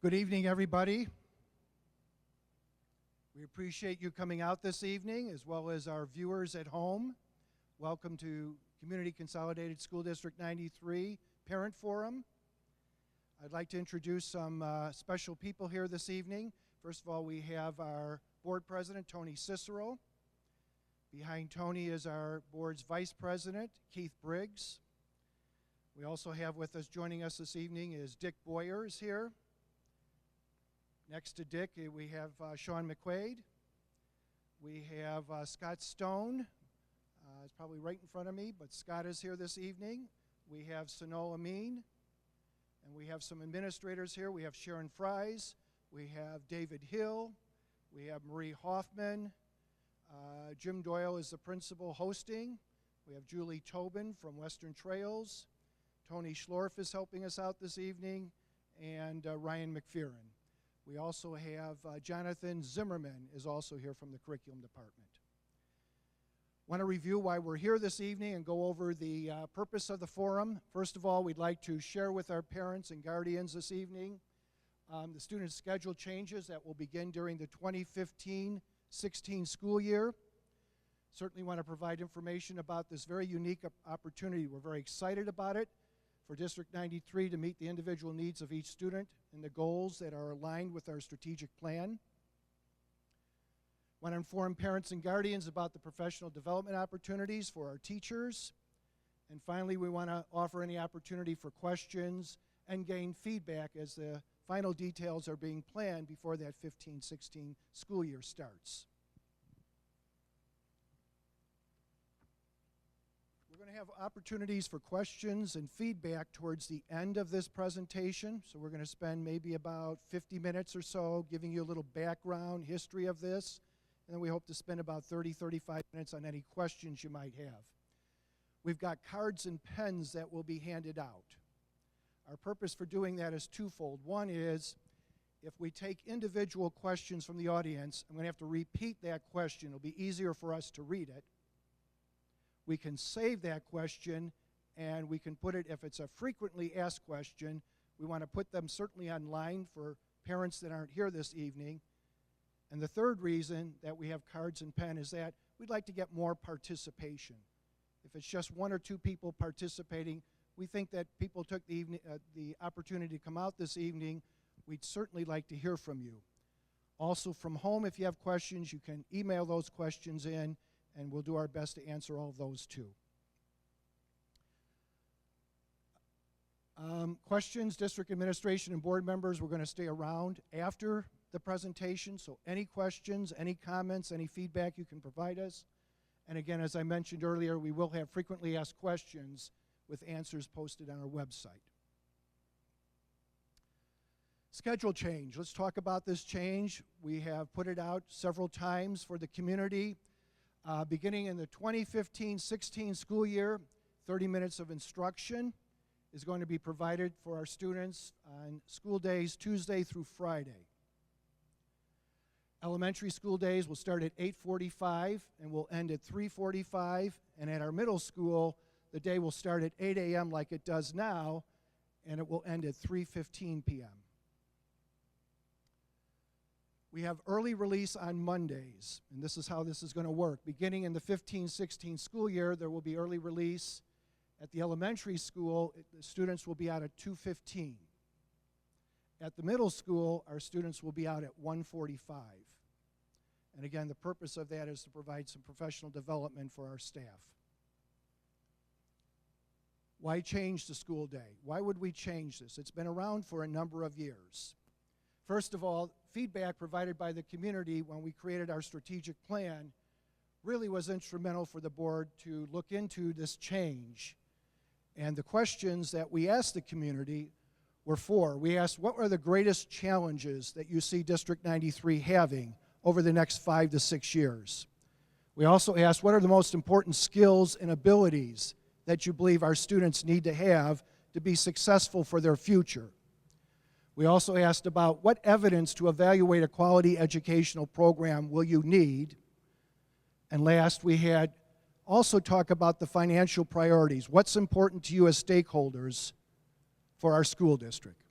Good evening, everybody. We appreciate you coming out this evening, as well as our viewers at home. Welcome to Community Consolidated School District 93 Parent Forum. I'd like to introduce some special people here this evening. First of all, we have our board president, Tony Cicero. Behind Tony is our board's vice president, Keith Briggs. We also have with us, joining us this evening, is Dick Boyer is here. Next to Dick, we have Sean McQuaid. We have Scott Stone. It's probably right in front of me, but Scott is here this evening. We have Sanol Amin. And we have some administrators here. We have Sharon Fries. We have David Hill. We have Marie Hoffman. Jim Doyle is the principal hosting. We have Julie Tobin from Western Trails. Tony Schlorf is helping us out this evening. And Ryan McPheron. We also have Jonathan Zimmerman is also here from the curriculum department. Want to review why we're here this evening and go over the purpose of the forum. First of all, we'd like to share with our parents and guardians this evening the student schedule changes that will begin during the 2015-16 school year. Certainly want to provide information about this very unique opportunity. We're very excited about it for District 93 to meet the individual needs of each student and the goals that are aligned with our strategic plan. Want to inform parents and guardians about the professional development opportunities for our teachers. And finally, we want to offer any opportunity for questions and gain feedback as the final details are being planned before that 15-16 school year starts. We're going to have opportunities for questions and feedback towards the end of this presentation. So we're going to spend maybe about 50 minutes or so giving you a little background history of this. And then we hope to spend about 30-35 minutes on any questions you might have. We've got cards and pens that will be handed out. Our purpose for doing that is twofold. One is, if we take individual questions from the audience, I'm going to have to repeat that question. It'll be easier for us to read it. We can save that question, and we can put it, if it's a frequently asked question, we want to put them certainly online for parents that aren't here this evening. And the third reason that we have cards and pen is that we'd like to get more participation. If it's just one or two people participating, we think that people took the opportunity to come out this evening. We'd certainly like to hear from you. Also from home, if you have questions, you can email those questions in, and we'll do our best to answer all of those too. Questions, district administration and board members, we're going to stay around after the presentation, so any questions, any comments, any feedback you can provide us. And again, as I mentioned earlier, we will have frequently asked questions with answers posted on our website. Schedule change. Let's talk about this change. We have put it out several times for the community. Beginning in the 2015-16 school year, 30 minutes of instruction is going to be provided for our students on school days Tuesday through Friday. Elementary school days will start at 8:45 and will end at 3:45, and at our middle school, the day will start at 8 a.m. like it does now, and it will end at 3:15 p.m. We have early release on Mondays, and this is how this is going to work. Beginning in the 15-16 school year, there will be early release. At the elementary school, the students will be out at 2:15. At the middle school, our students will be out at 1:45. And again, the purpose of that is to provide some professional development for our staff. Why change the school day? Why would we change this? It's been around for a number of years. First of all, feedback provided by the community when we created our strategic plan really was instrumental for the board to look into this change. And the questions that we asked the community were four. We asked, what are the greatest challenges that you see District 93 having over the next 5 to 6 years? We also asked, what are the most important skills and abilities that you believe our students need to have to be successful for their future? We also asked about what evidence to evaluate a quality educational program will you need? And last, we had also talk about the financial priorities. What's important to you as stakeholders for our school district?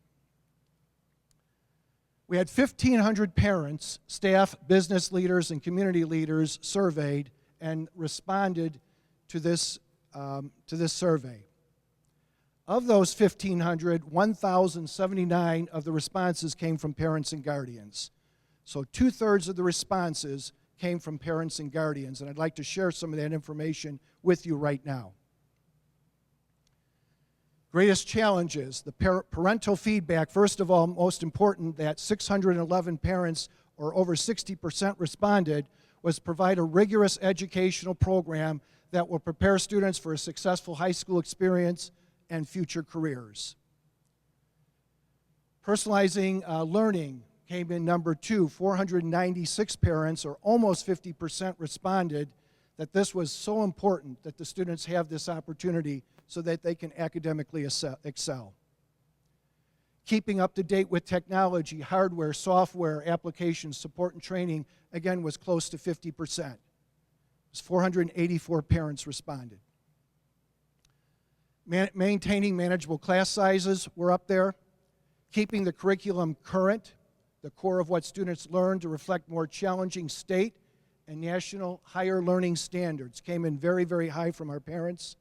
We had 1,500 parents, staff, business leaders, and community leaders surveyed and responded to this survey. Of those 1,500, 1,079 of the responses came from parents and guardians. So 2/3 of the responses came from parents and guardians, and I'd like to share some of that information with you right now. Greatest challenges, the parental feedback. First of all, most important, that 611 parents, or over 60%, responded, was provide a rigorous educational program that will prepare students for a successful high school experience and future careers. Personalizing learning came in number 2. 496 parents, or almost 50%, responded that this was so important that the students have this opportunity so that they can academically excel. Keeping up to date with technology, hardware, software, applications, support, and training, again, was close to 50%. It was 484 parents responded. Maintaining manageable class sizes were up there. Keeping the curriculum current, the core of what students learn, to reflect more challenging state and national higher learning standards, came in very, very high from our parents,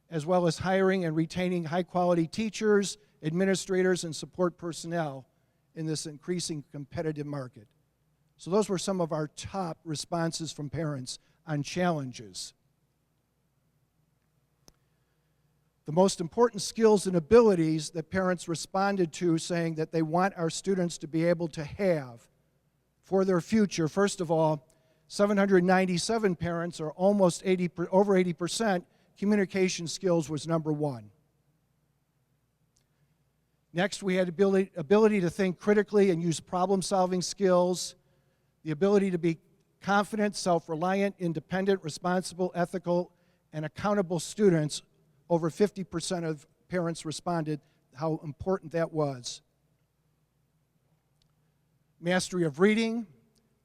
as well as hiring and retaining high-quality teachers, administrators, and support personnel in this increasing competitive market. So those were some of our top responses from parents on challenges. The most important skills and abilities that parents responded to, saying that they want our students to be able to have for their future. First of all, 797 parents, or almost over 80%, communication skills was number 1. Next, we had ability to think critically and use problem-solving skills, the ability to be confident, self-reliant, independent, responsible, ethical, and accountable students. Over 50% of parents responded how important that was. Mastery of reading,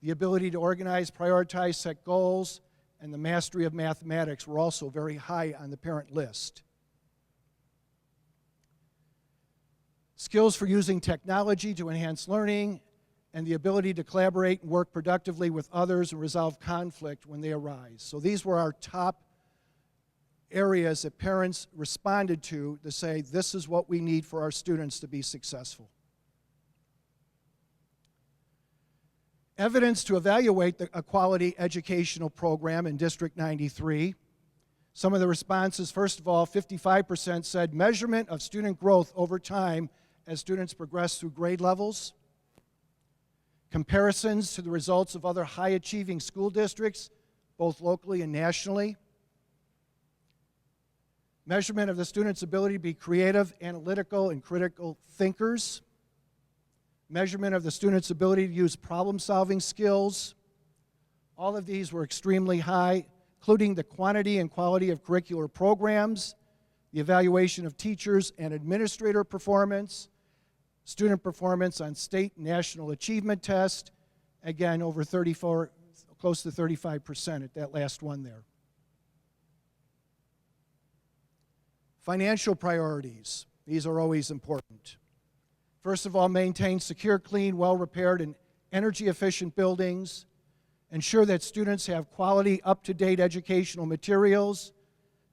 the ability to organize, prioritize, set goals, and the mastery of mathematics were also very high on the parent list. Skills for using technology to enhance learning, and the ability to collaborate and work productively with others and resolve conflict when they arise. So these were our top areas that parents responded to say, this is what we need for our students to be successful. Evidence to evaluate a quality educational program in District 93. Some of the responses, first of all, 55% said measurement of student growth over time as students progress through grade levels. Comparisons to the results of other high-achieving school districts, both locally and nationally. Measurement of the students' ability to be creative, analytical, and critical thinkers. Measurement of the students' ability to use problem-solving skills. All of these were extremely high, including the quantity and quality of curricular programs, the evaluation of teachers and administrator performance, student performance on state and national achievement test, again, over 34, close to 35% at that last one there. Financial priorities, these are always important. First of all, maintain secure, clean, well-repaired, and energy-efficient buildings. Ensure that students have quality, up-to-date educational materials.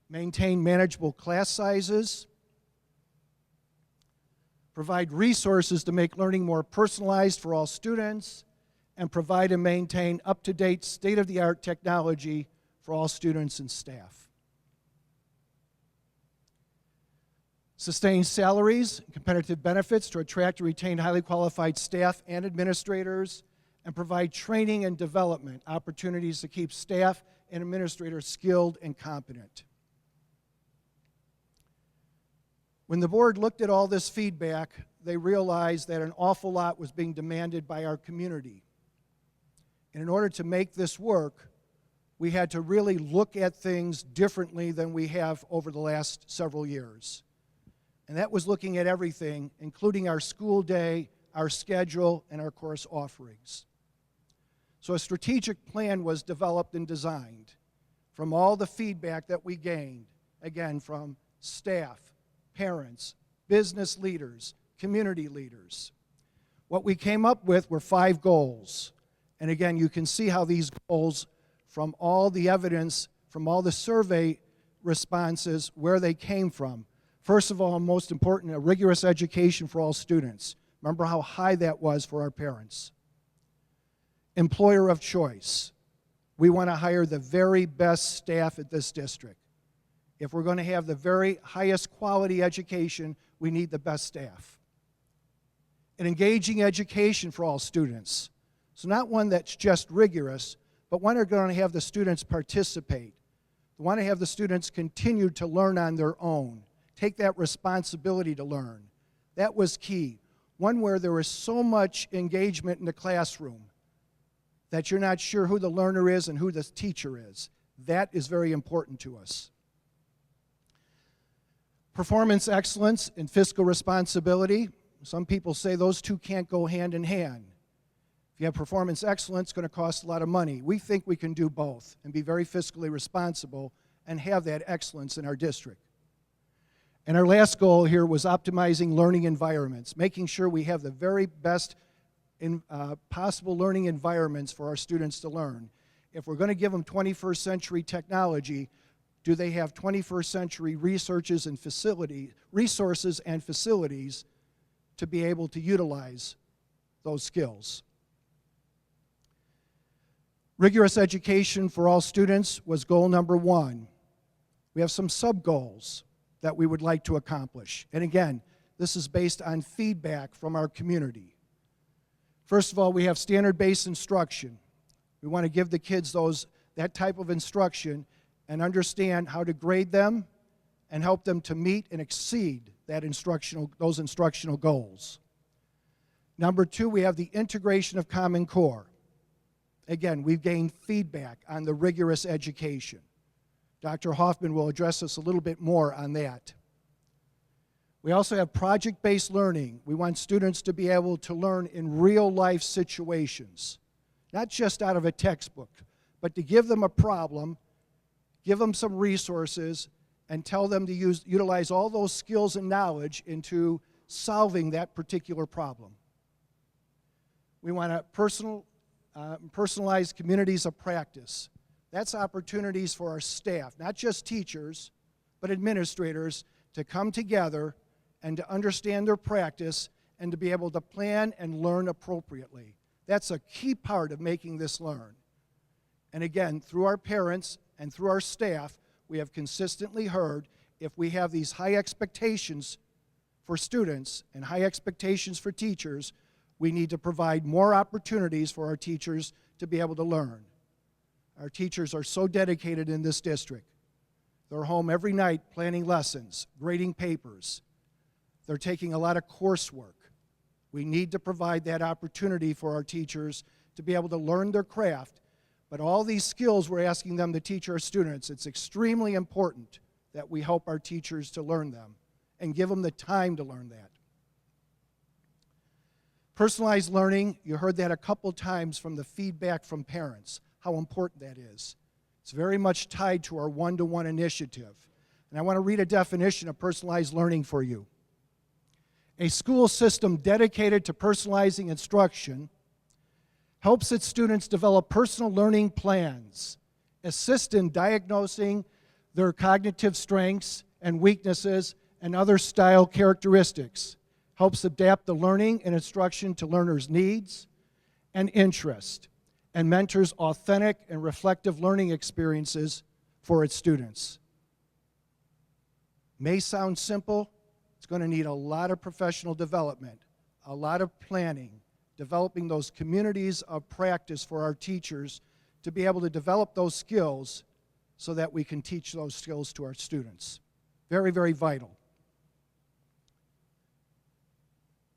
Maintain manageable class sizes. Provide resources to make learning more personalized for all students. And provide and maintain up-to-date, state-of-the-art technology for all students and staff. Sustain salaries and competitive benefits to attract and retain highly qualified staff and administrators, and provide training and development opportunities to keep staff and administrators skilled and competent. When the board looked at all this feedback, they realized that an awful lot was being demanded by our community. And in order to make this work, we had to really look at things differently than we have over the last several years. And that was looking at everything, including our school day, our schedule, and our course offerings. So a strategic plan was developed and designed from all the feedback that we gained, again, from staff, parents, business leaders, community leaders. What we came up with were 5 goals. And again, you can see how these goals, from all the evidence, from all the survey responses, where they came from. First of all, and most important, a rigorous education for all students. Remember how high that was for our parents. Employer of choice. We want to hire the very best staff at this district. If we're going to have the very highest quality education, we need the best staff. An engaging education for all students. So not one that's just rigorous, but one that's going to have the students participate. We want to have the students continue to learn on their own. Take that responsibility to learn. That was key. One where there was so much engagement in the classroom that you're not sure who the learner is and who the teacher is. That is very important to us. Performance excellence and fiscal responsibility. Some people say those two can't go hand in hand. If you have performance excellence, it's going to cost a lot of money. We think we can do both and be very fiscally responsible and have that excellence in our district. And our last goal here was optimizing learning environments, making sure we have the very best possible learning environments for our students to learn. If we're going to give them 21st century technology, do they have 21st century resources and facilities to be able to utilize those skills? Rigorous education for all students was goal number 1. We have some sub-goals that we would like to accomplish. And again, this is based on feedback from our community. First of all, we have standard-based instruction. We want to give the kids that type of instruction and understand how to grade them and help them to meet and exceed those instructional goals. Number 2, we have the integration of Common Core. Again, we've gained feedback on the rigorous education. Dr. Hoffman will address us a little bit more on that. We also have project-based learning. We want students to be able to learn in real-life situations, not just out of a textbook, but to give them a problem, give them some resources, and tell them to utilize all those skills and knowledge into solving that particular problem. We want to personalize communities of practice. That's opportunities for our staff, not just teachers, but administrators, to come together and to understand their practice and to be able to plan and learn appropriately. That's a key part of making this learn. And again, through our parents and through our staff, we have consistently heard if we have these high expectations for students and high expectations for teachers, we need to provide more opportunities for our teachers to be able to learn. Our teachers are so dedicated in this district. They're home every night planning lessons, grading papers. They're taking a lot of coursework. We need to provide that opportunity for our teachers to be able to learn their craft. But all these skills we're asking them to teach our students, it's extremely important that we help our teachers to learn them and give them the time to learn that. Personalized learning, you heard that a couple times from the feedback from parents, how important that is. It's very much tied to our one-to-one initiative. And I want to read a definition of personalized learning for you. A school system dedicated to personalizing instruction helps its students develop personal learning plans, assist in diagnosing their cognitive strengths and weaknesses and other style characteristics, helps adapt the learning and instruction to learners' needs and interest, and mentors authentic and reflective learning experiences for its students. May sound simple. It's going to need a lot of professional development, a lot of planning, developing those communities of practice for our teachers to be able to develop those skills so that we can teach those skills to our students. Very, very vital.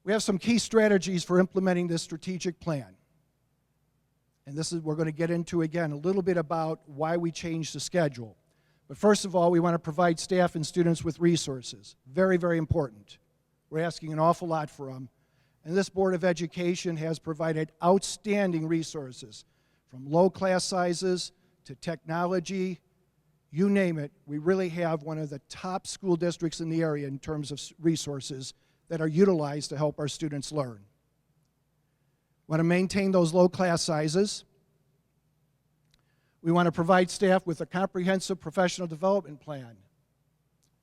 We have some key strategies for implementing this strategic plan. And this is, we're going to get into, again, a little bit about why we changed the schedule. But first of all, we want to provide staff and students with resources. Very, very important. We're asking an awful lot for them. And this Board of Education has provided outstanding resources, from low class sizes to technology, you name it. We really have one of the top school districts in the area in terms of resources that are utilized to help our students learn. Want to maintain those low class sizes. We want to provide staff with a comprehensive professional development plan,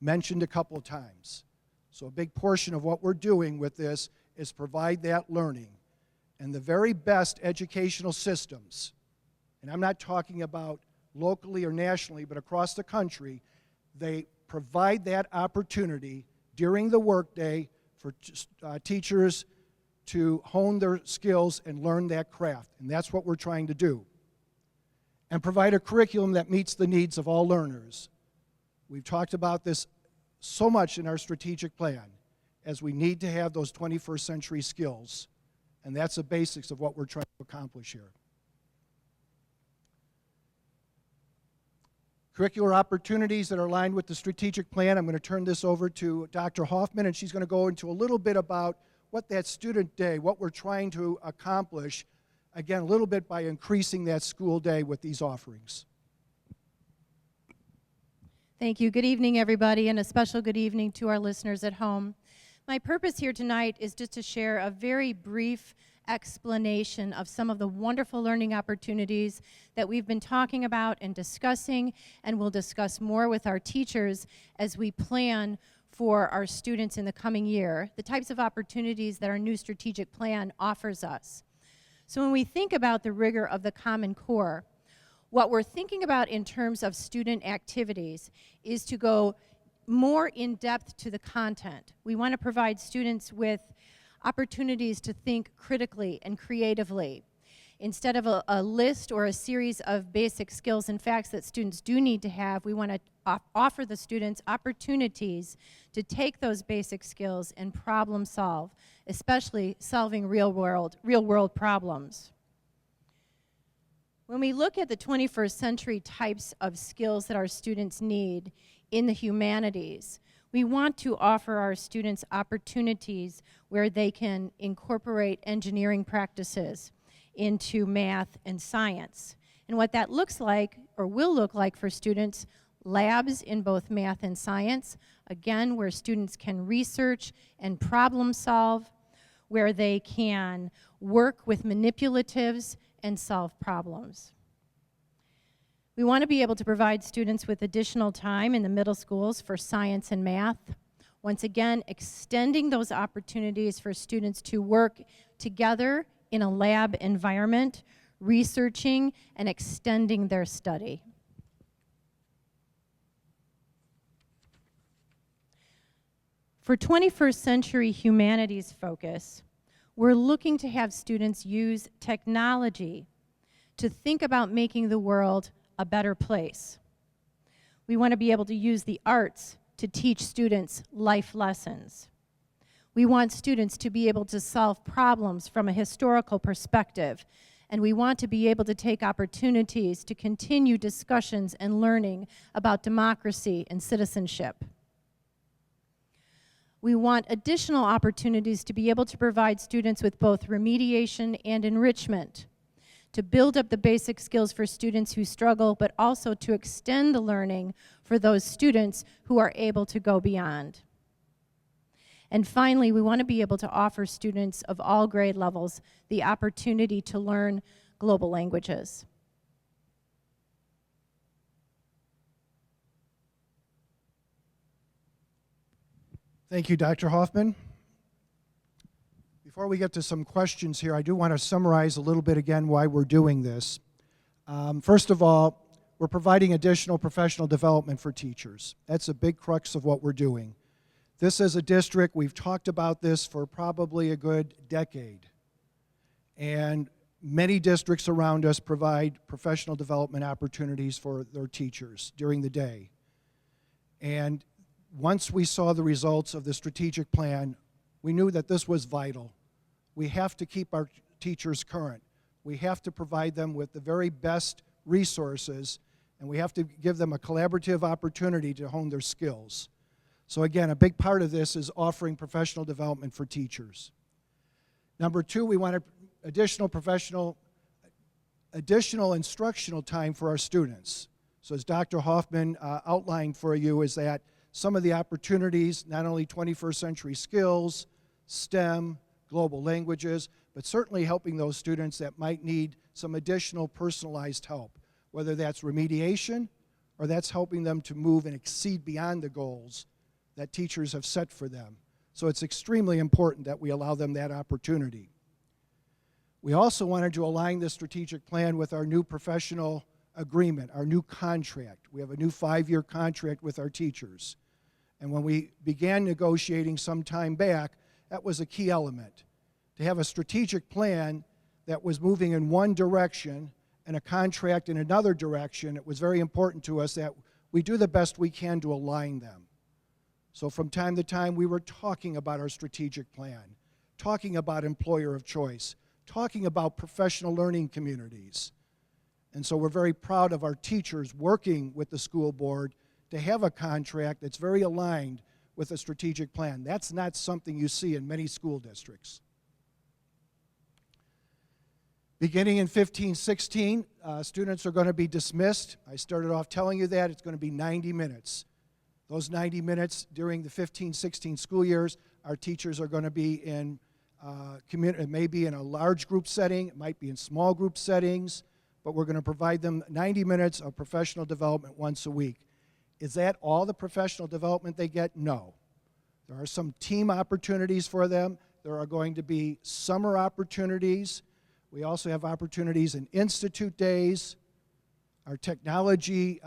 mentioned a couple of times. So a big portion of what we're doing with this is provide that learning. And the very best educational systems, and I'm not talking about locally or nationally, but across the country, they provide that opportunity during the workday for teachers to hone their skills and learn that craft. And that's what we're trying to do. And provide a curriculum that meets the needs of all learners. We've talked about this so much in our strategic plan, as we need to have those 21st century skills. And that's the basics of what we're trying to accomplish here. Curricular opportunities that are aligned with the strategic plan. I'm going to turn this over to Dr. Hoffman, and she's going to go into a little bit about what that student day, what we're trying to accomplish, again, a little bit by increasing that school day with these offerings. Thank you. Good evening, everybody, and a special good evening to our listeners at home. My purpose here tonight is just to share a very brief explanation of some of the wonderful learning opportunities that we've been talking about and discussing, and we'll discuss more with our teachers as we plan for our students in the coming year, the types of opportunities that our new strategic plan offers us. So when we think about the rigor of the Common Core, what we're thinking about in terms of student activities is to go more in depth to the content. We want to provide students with opportunities to think critically and creatively. Instead of a list or a series of basic skills and facts that students do need to have, we want to offer the students opportunities to take those basic skills and problem solve, especially solving real world problems. When we look at the 21st century types of skills that our students need in the humanities, we want to offer our students opportunities where they can incorporate engineering practices into math and science. And what that looks like, or will look like for students, labs in both math and science, again, where students can research and problem solve, where they can work with manipulatives and solve problems. We want to be able to provide students with additional time in the middle schools for science and math. Once again, extending those opportunities for students to work together in a lab environment, researching and extending their study. For 21st century humanities focus, we're looking to have students use technology to think about making the world a better place. We want to be able to use the arts to teach students life lessons. We want students to be able to solve problems from a historical perspective, and we want to be able to take opportunities to continue discussions and learning about democracy and citizenship. We want additional opportunities to be able to provide students with both remediation and enrichment, to build up the basic skills for students who struggle, but also to extend the learning for those students who are able to go beyond. And finally, we want to be able to offer students of all grade levels the opportunity to learn global languages. Thank you, Dr. Hoffman. Before we get to some questions here, I do want to summarize a little bit again why we're doing this. First of all, we're providing additional professional development for teachers. That's a big crux of what we're doing. This as a district, we've talked about this for probably a good decade. And many districts around us provide professional development opportunities for their teachers during the day. And once we saw the results of the strategic plan, we knew that this was vital. We have to keep our teachers current. We have to provide them with the very best resources, and we have to give them a collaborative opportunity to hone their skills. So again, a big part of this is offering professional development for teachers. Number two, we want additional instructional time for our students. So as Dr. Hoffman outlined for you, is that some of the opportunities, not only 21st century skills, STEM, global languages, but certainly helping those students that might need some additional personalized help, whether that's remediation or that's helping them to move and exceed beyond the goals that teachers have set for them. So it's extremely important that we allow them that opportunity. We also wanted to align the strategic plan with our new professional agreement, our new contract. We have a new 5-year contract with our teachers. And when we began negotiating some time back, that was a key element. To have a strategic plan that was moving in one direction and a contract in another direction, it was very important to us that we do the best we can to align them. So from time to time, we were talking about our strategic plan, talking about employer of choice, talking about professional learning communities. And so we're very proud of our teachers working with the school board to have a contract that's very aligned with a strategic plan. That's not something you see in many school districts. Beginning in 15-16, students are going to be dismissed. I started off telling you that. It's going to be 90 minutes. Those 90 minutes during the 15-16 school years, our teachers are going to be in it may be in a large group setting, it might be in small group settings, but we're going to provide them 90 minutes of professional development once a week. Is that all the professional development they get? No. There are some team opportunities for them. There are going to be summer opportunities. We also have opportunities in institute days, our technology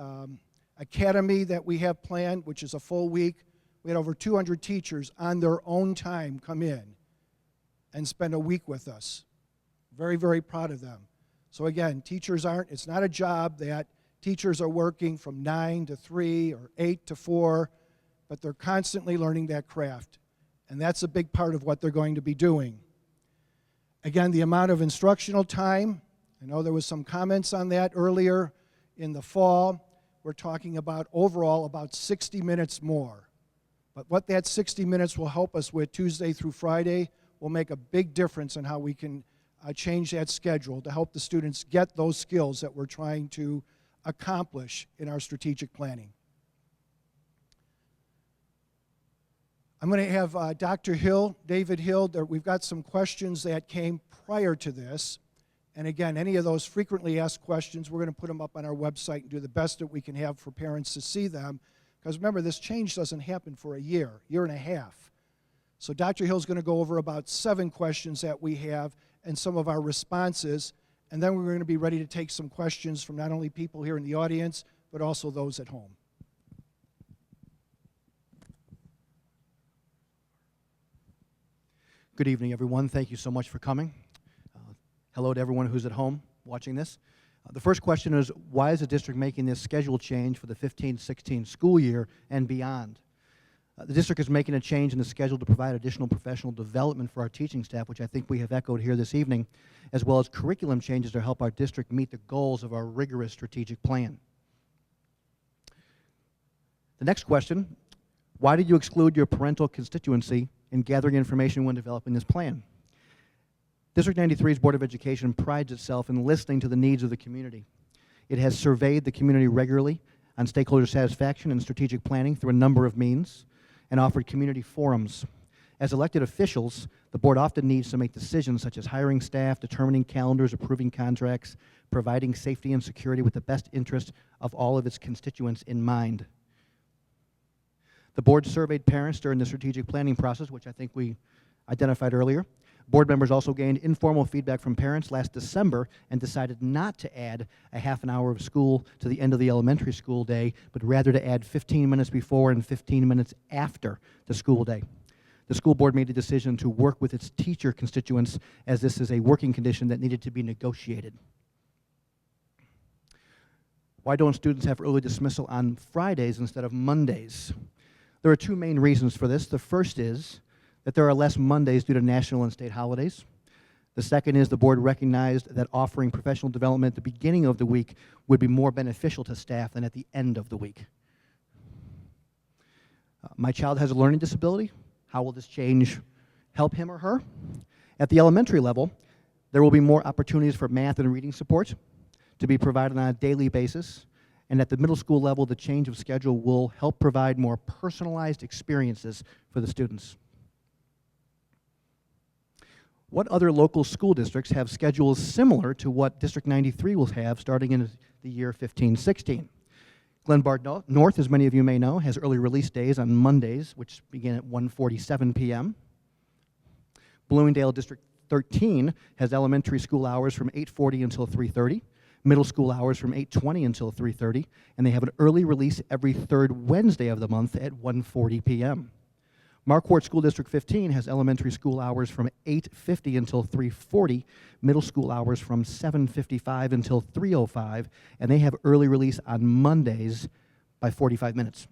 academy that we have planned, which is a full week. We had over 200 teachers on their own time come in and spend a week with us. Very, very proud of them. So again, it's not a job that teachers are working from 9 to 3 or 8 to 4, but they're constantly learning that craft. And that's a big part of what they're going to be doing. Again, the amount of instructional time, I know there was some comments on that earlier in the fall. We're talking about overall about 60 minutes more. But what that 60 minutes will help us with Tuesday through Friday will make a big difference in how we can change that schedule to help the students get those skills that we're trying to accomplish in our strategic planning. I'm going to have Dr. Hill, David Hill, we've got some questions that came prior to this. And again, any of those frequently asked questions, we're going to put them up on our website and do the best that we can have for parents to see them. Because remember, this change doesn't happen for a year and a half. So Dr. Hill's going to go over about 7 questions that we have and some of our responses. And then we're going to be ready to take some questions from not only people here in the audience, but also those at home. Good evening, everyone. Thank you so much for coming. Hello to everyone who's at home watching this. The first question is, why is the district making this schedule change for the 15-16 school year and beyond? The district is making a change in the schedule to provide additional professional development for our teaching staff, which I think we have echoed here this evening, as well as curriculum changes to help our district meet the goals of our rigorous strategic plan. The next question, why did you exclude your parental constituency in gathering information when developing this plan? District 93's Board of Education prides itself in listening to the needs of the community. It has surveyed the community regularly on stakeholder satisfaction and strategic planning through a number of means and offered community forums. As elected officials, the board often needs to make decisions such as hiring staff, determining calendars, approving contracts, providing safety and security with the best interest of all of its constituents in mind. The board surveyed parents during the strategic planning process, which I think we identified earlier. Board members also gained informal feedback from parents last December and decided not to add a half an hour of school to the end of the elementary school day, but rather to add 15 minutes before and 15 minutes after the school day. The school board made a decision to work with its teacher constituents, as this is a working condition that needed to be negotiated. Why don't students have early dismissal on Fridays instead of Mondays? There are 2 main reasons for this. The first is that there are less Mondays due to national and state holidays. The second is the board recognized that offering professional development at the beginning of the week would be more beneficial to staff than at the end of the week. My child has a learning disability. How will this change help him or her? At the elementary level, there will be more opportunities for math and reading support to be provided on a daily basis. And at the middle school level, the change of schedule will help provide more personalized experiences for the students. What other local school districts have schedules similar to what District 93 will have starting in the year 15-16? Glenbard North, as many of you may know, has early release days on Mondays, which begin at 1:47 p.m. Bloomingdale District 13 has elementary school hours from 8:40 until 3:30, middle school hours from 8:20 until 3:30, and they have an early release every third Wednesday of the month at 1:40 p.m. Marquardt School District 15 has elementary school hours from 8:50 until 3:40, middle school hours from 7:55 until 3:05, and they have early release on Mondays by 45 minutes.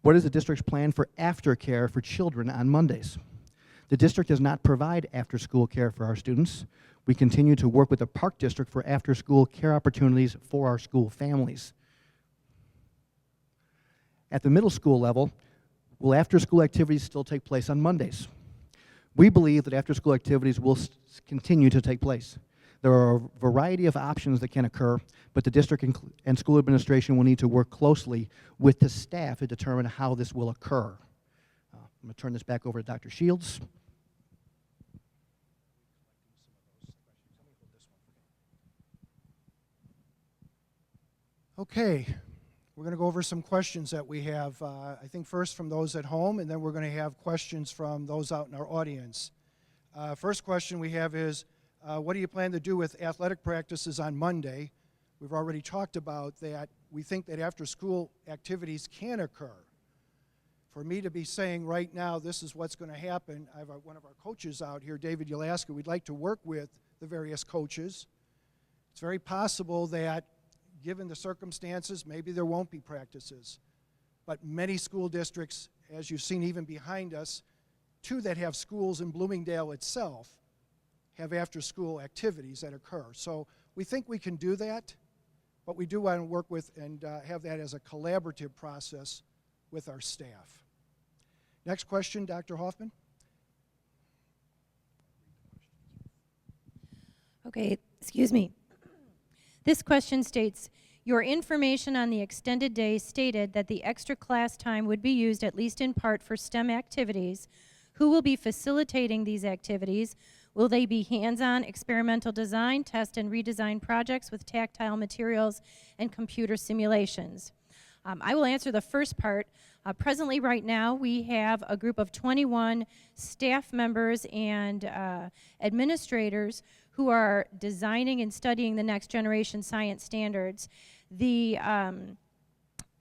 What is the district's plan for aftercare for children on Mondays? The district does not provide after-school care for our students. We continue to work with the Park District for after-school care opportunities for our school families. At the middle school level, will after-school activities still take place on Mondays? We believe that after-school activities will continue to take place. There are a variety of options that can occur, but the district and school administration will need to work closely with the staff to determine how this will occur. I'm going to turn this back over to Dr. Shields. Okay. We're going to go over some questions that we have, I think first from those at home, and then we're going to have questions from those out in our audience. First question we have is, what do you plan to do with athletic practices on Monday? We've already talked about that. We think that after-school activities can occur. For me to be saying right now this is what's going to happen, I have one of our coaches out here, David Yulaska. We'd like to work with the various coaches. It's very possible that given the circumstances, maybe there won't be practices. But many school districts, as you've seen even behind us, two that have schools in Bloomingdale itself, have after-school activities that occur. So we think we can do that, but we do want to work with and have that as a collaborative process with our staff. Next question, Dr. Hoffman. Okay, excuse me. This question states, your information on the extended day stated that the extra class time would be used at least in part for STEM activities. Who will be facilitating these activities? Will they be hands-on experimental design, test and redesign projects with tactile materials and computer simulations? I will answer the first part. Presently, right now, we have a group of 21 staff members and administrators who are designing and studying the next generation science standards. The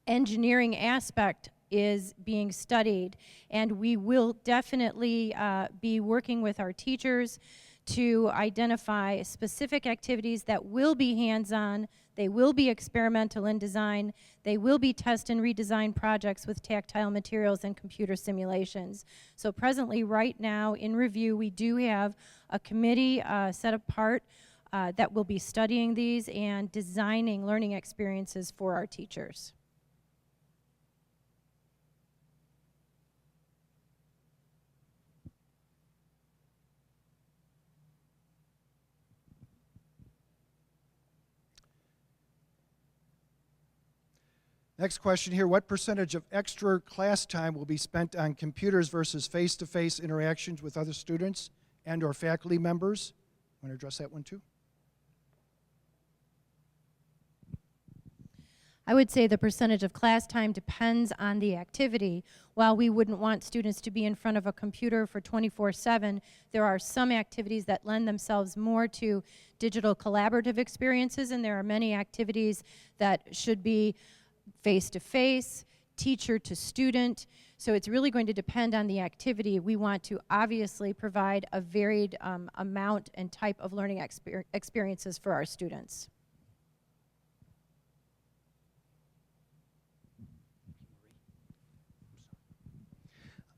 engineering aspect is being studied, and we will definitely be working with our teachers to identify specific activities that will be hands-on, they will be experimental in design, they will be test and redesign projects with tactile materials and computer simulations. So presently, right now, in review, we do have a committee set apart that will be studying these and designing learning experiences for our teachers. Next question here, what percentage of extra class time will be spent on computers versus face-to-face interactions with other students and or faculty members? Want to address that one too? I would say the percentage of class time depends on the activity. While we wouldn't want students to be in front of a computer for 24/7, there are some activities that lend themselves more to digital collaborative experiences, and there are many activities that should be face-to-face, teacher to student. So it's really going to depend on the activity. We want to obviously provide a varied amount and type of learning experiences for our students.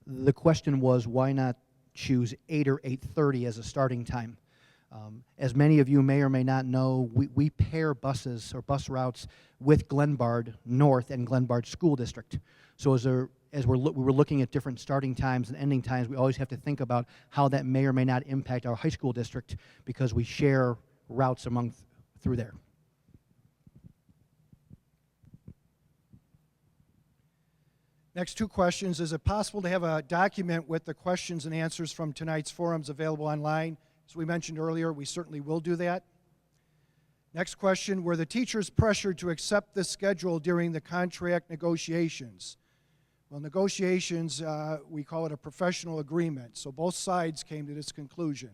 The question was, why not choose 8 or 8:30 as a starting time? As many of you may or may not know, we pair buses or bus routes with Glenbard North and Glenbard School District. So as we were looking at different starting times and ending times, we always have to think about how that may or may not impact our high school district because we share routes through there. Next two questions. Is it possible to have a document with the questions and answers from tonight's forums available online? As we mentioned earlier, we certainly will do that. Next question, were the teachers pressured to accept this schedule during the contract negotiations? Well, negotiations, we call it a professional agreement, so both sides came to this conclusion.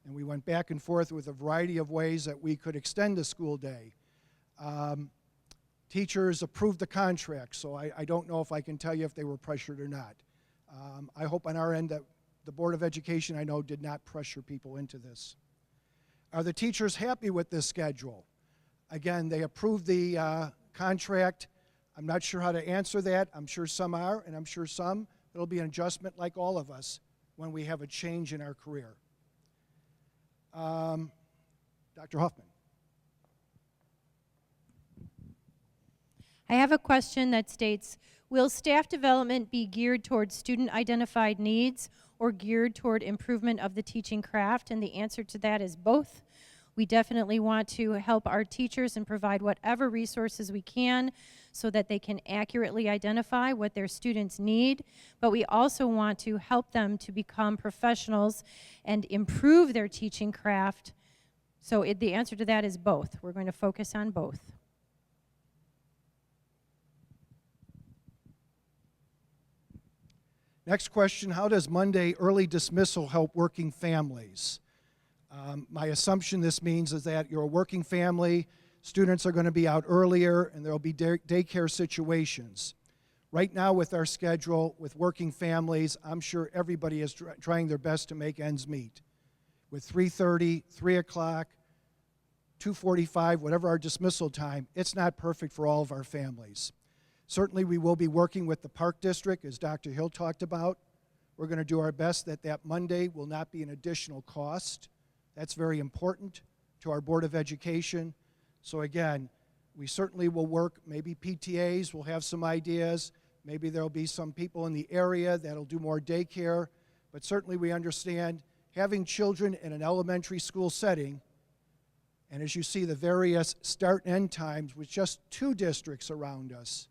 And we went back and forth with a variety of ways that we could extend the school day. Teachers approved the contract, so I don't know if I can tell you if they were pressured or not. I hope on our end that the Board of Education, I know, did not pressure people into this. Are the teachers happy with this schedule? Again, they approved the contract. I'm not sure how to answer that. I'm sure some are, and I'm sure some, it'll be an adjustment like all of us when we have a change in our career. Dr. Hoffman. I have a question that states, will staff development be geared toward student-identified needs or geared toward improvement of the teaching craft? And the answer to that is both. We definitely want to help our teachers and provide whatever resources we can so that they can accurately identify what their students need, but we also want to help them to become professionals and improve their teaching craft. So the answer to that is both. We're going to focus on both. Next question, how does Monday early dismissal help working families? My assumption this means is that you're a working family, students are going to be out earlier, and there will be daycare situations. Right now with our schedule, with working families, I'm sure everybody is trying their best to make ends meet. With 3:30, 3 o'clock, 2:45, whatever our dismissal time, it's not perfect for all of our families. Certainly we will be working with the Park District, as Dr. Hill talked about. We're going to do our best that that Monday will not be an additional cost. That's very important to our Board of Education. So again, we certainly will work, maybe PTAs will have some ideas, maybe there'll be some people in the area that'll do more daycare, but certainly we understand having children in an elementary school setting, and as you see the various start and end times with just 2 districts around us,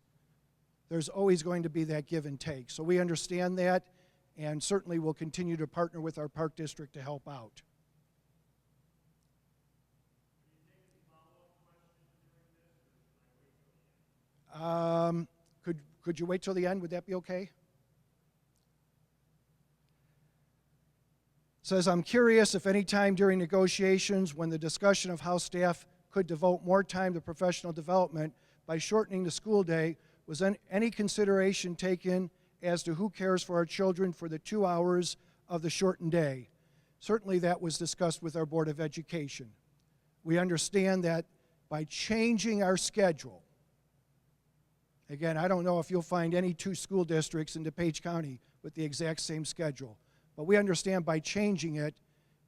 there's always going to be that give and take. So we understand that, and certainly we'll continue to partner with our Park District to help out. Could you wait till the end? Would that be okay? Says, I'm curious if any time during negotiations when the discussion of how staff could devote more time to professional development by shortening the school day, was any consideration taken as to who cares for our children for the 2 hours of the shortened day? Certainly that was discussed with our Board of Education. We understand that by changing our schedule, again, I don't know if you'll find any 2 school districts in DuPage County with the exact same schedule, but we understand by changing it,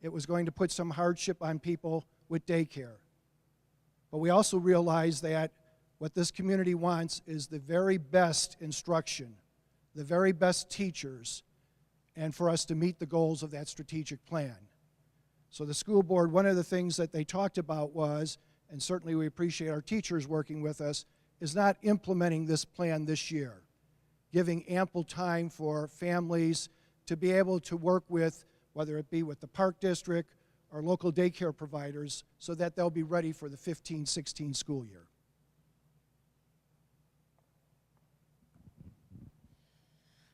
it was going to put some hardship on people with daycare. But we also realize that what this community wants is the very best instruction, the very best teachers, and for us to meet the goals of that strategic plan. So the school board, one of the things that they talked about was, and certainly we appreciate our teachers working with us, is not implementing this plan this year, giving ample time for families to be able to work with, whether it be with the Park District or local daycare providers, so that they'll be ready for the 15-16 school year.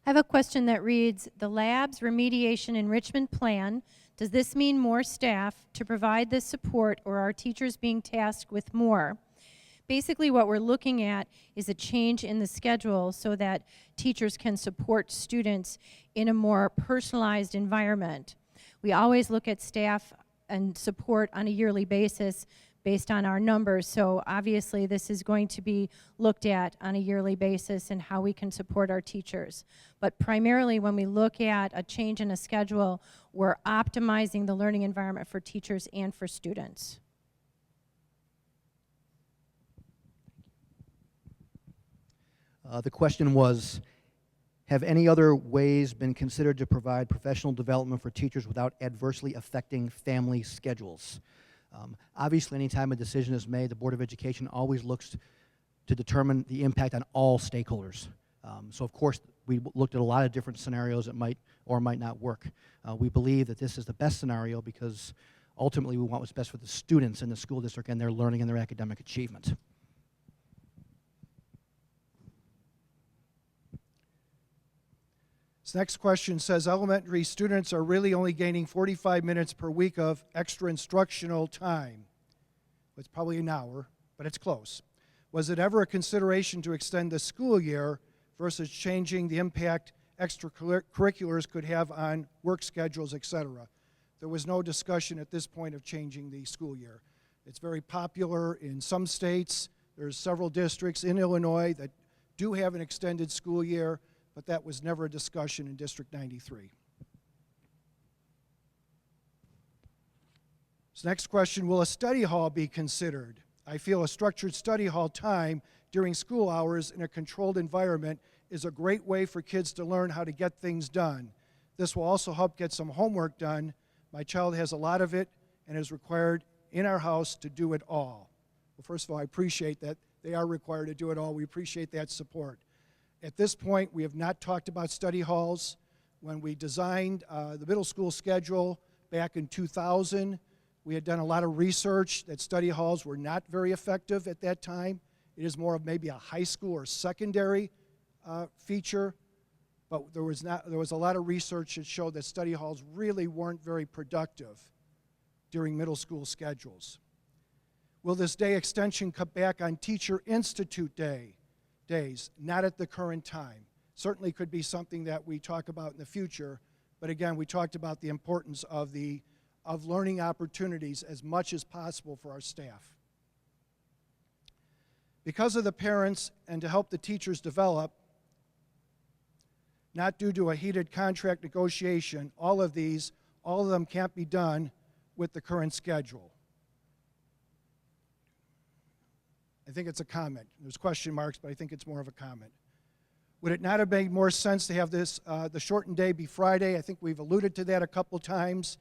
I have a question that reads, the lab's remediation enrichment plan, does this mean more staff to provide this support, or are teachers being tasked with more? Basically what we're looking at is a change in the schedule so that teachers can support students in a more personalized environment. We always look at staff and support on a yearly basis based on our numbers, so obviously this is going to be looked at on a yearly basis and how we can support our teachers. But primarily when we look at a change in a schedule, we're optimizing the learning environment for teachers and for students. The question was, have any other ways been considered to provide professional development for teachers without adversely affecting family schedules? Obviously, anytime a decision is made, the Board of Education always looks to determine the impact on all stakeholders, So of course, we looked at a lot of different scenarios that might or might not work. We believe that this is the best scenario because ultimately we want what's best for the students in the school district and their learning and their academic achievement. This next question says, elementary students are really only gaining 45 minutes per week of extra instructional time. It's probably an hour, but it's close. Was it ever a consideration to extend the school year versus changing the impact extracurriculars could have on work schedules, etc.? There was no discussion at this point of changing the school year. It's very popular in some states. There's several districts in Illinois that do have an extended school year, but that was never a discussion in District 93. This next question, will a study hall be considered? I feel a structured study hall time during school hours in a controlled environment is a great way for kids to learn how to get things done. This will also help get some homework done. My child has a lot of it and is required in our house to do it all. Well, first of all, I appreciate that they are required to do it all. We appreciate that support. At this point, we have not talked about study halls. When we designed the middle school schedule back in 2000, we had done a lot of research that study halls were not very effective at that time. It is more of maybe a high school or secondary feature, but there was a lot of research that showed that study halls really weren't very productive during middle school schedules. Will this day extension come back on Teacher Institute days? Not at the current time. Certainly could be something that we talk about in the future, but again, we talked about the importance of learning opportunities as much as possible for our staff. Because of the parents and to help the teachers develop, not due to a heated contract negotiation, all of them can't be done with the current schedule. I think it's a comment. There's question marks, but I think it's more of a comment. Would it not have made more sense to have this, the shortened day be Friday? I think we've alluded to that a couple times.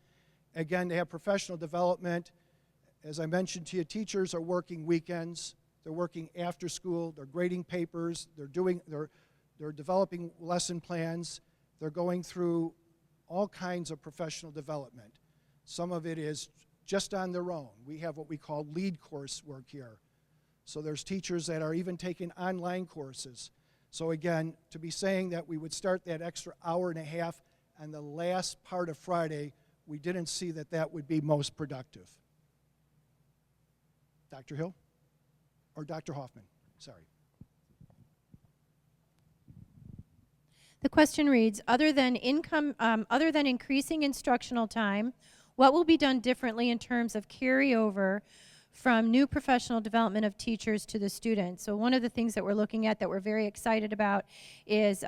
Again, they have professional development. As I mentioned to you, teachers are working weekends. They're working after school. They're grading papers. They're developing lesson plans. They're going through all kinds of professional development. Some of it is just on their own. We have what we call lead coursework here. So there's teachers that are even taking online courses. So again, to be saying that we would start that extra hour and a half on the last part of Friday, we didn't see that that would be most productive. Dr. Hill? Or Dr. Hoffman, sorry. The question reads, other than increasing instructional time, what will be done differently in terms of carryover from new professional development of teachers to the students? So one of the things that we're looking at that we're very excited about is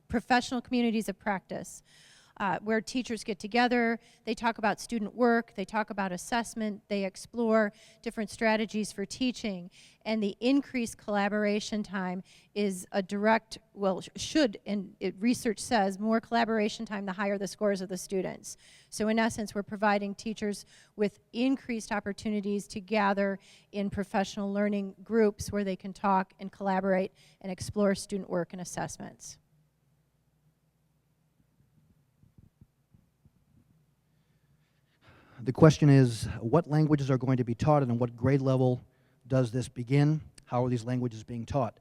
professional communities of practice, where teachers get together, they talk about student work, they talk about assessment, they explore different strategies for teaching, and the increased collaboration time is a direct, research says, more collaboration time, the higher the scores of the students. So in essence, we're providing teachers with increased opportunities to gather in professional learning groups where they can talk and collaborate and explore student work and assessments. The question is, what languages are going to be taught and at what grade level does this begin? How are these languages being taught?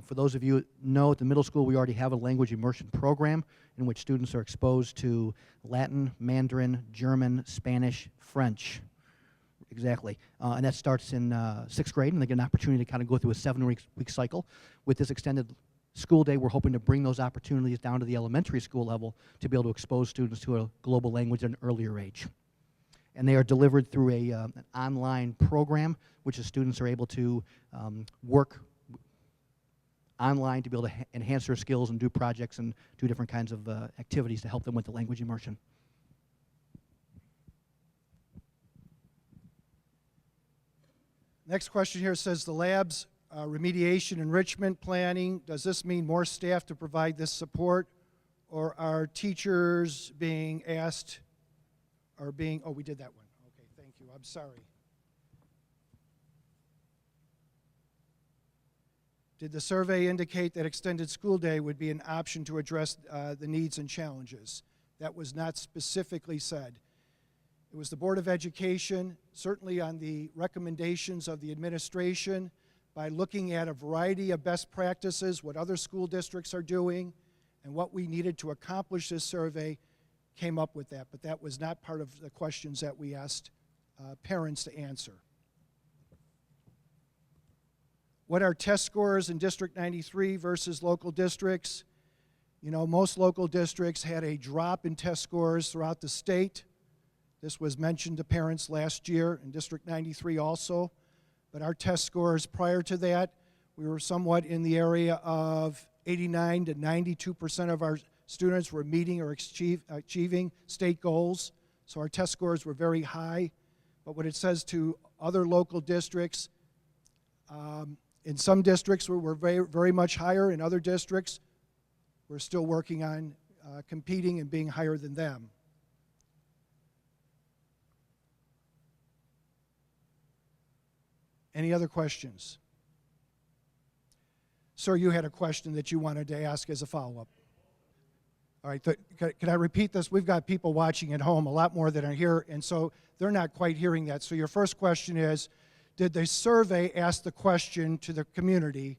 For those of you who know, at the middle school we already have a language immersion program in which students are exposed to Latin, Mandarin, German, Spanish, French. Exactly. And that starts in 6th grade, and they get an opportunity to kind of go through a 7-week cycle. With this extended school day, we're hoping to bring those opportunities down to the elementary school level to be able to expose students to a global language at an earlier age. And they are delivered through an online program, which the students are able to work online to be able to enhance their skills and do projects and do different kinds of activities to help them with the language immersion. Next question here says the lab's remediation enrichment planning, does this mean more staff to provide this support, or are teachers being asked oh, we did that one. Okay, thank you. I'm sorry. Did the survey indicate that extended school day would be an option to address the needs and challenges? That was not specifically said. It was the Board of Education, certainly on the recommendations of the administration, by looking at a variety of best practices, what other school districts are doing, and what we needed to accomplish this survey, came up with that. But that was not part of the questions that we asked parents to answer. What are test scores in District 93 versus local districts? You know, most local districts had a drop in test scores throughout the state. This was mentioned to parents last year in District 93 also. But our test scores prior to that, we were somewhat in the area of 89 to 92% of our students were meeting or achieving state goals. So our test scores were very high. But what it says to other local districts, in some districts we're very, very much higher. In other districts, we're still working on competing and being higher than them. Any other questions? Sir, you had a question that you wanted to ask as a follow-up. All right, can I repeat this? We've got people watching at home, a lot more than are here, and so they're not quite hearing that. So your first question is, did the survey ask the question to the community,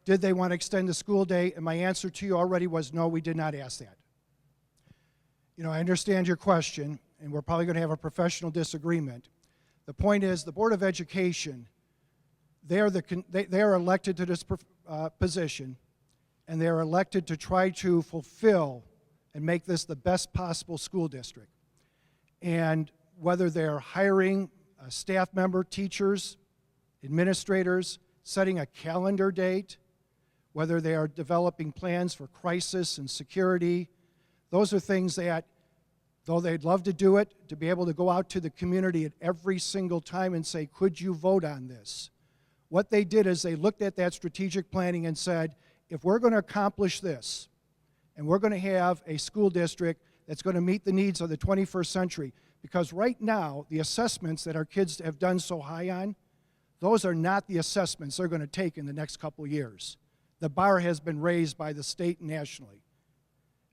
did they want to extend the school day? And my answer to you already was no, we did not ask that. You know, I understand your question, and we're probably going to have a professional disagreement. The point is, the Board of Education, they are elected to this position, and they are elected to try to fulfill and make this the best possible school district. And whether they're hiring a staff member, teachers, administrators, setting a calendar date, whether they are developing plans for crisis and security, those are things that, though they'd love to do it, to be able to go out to the community at every single time and say, could you vote on this? What they did is they looked at that strategic planning and said, if we're going to accomplish this, and we're going to have a school district that's going to meet the needs of the 21st century, because right now, the assessments that our kids have done so high on, those are not the assessments they're going to take in the next couple years. The bar has been raised by the state and nationally.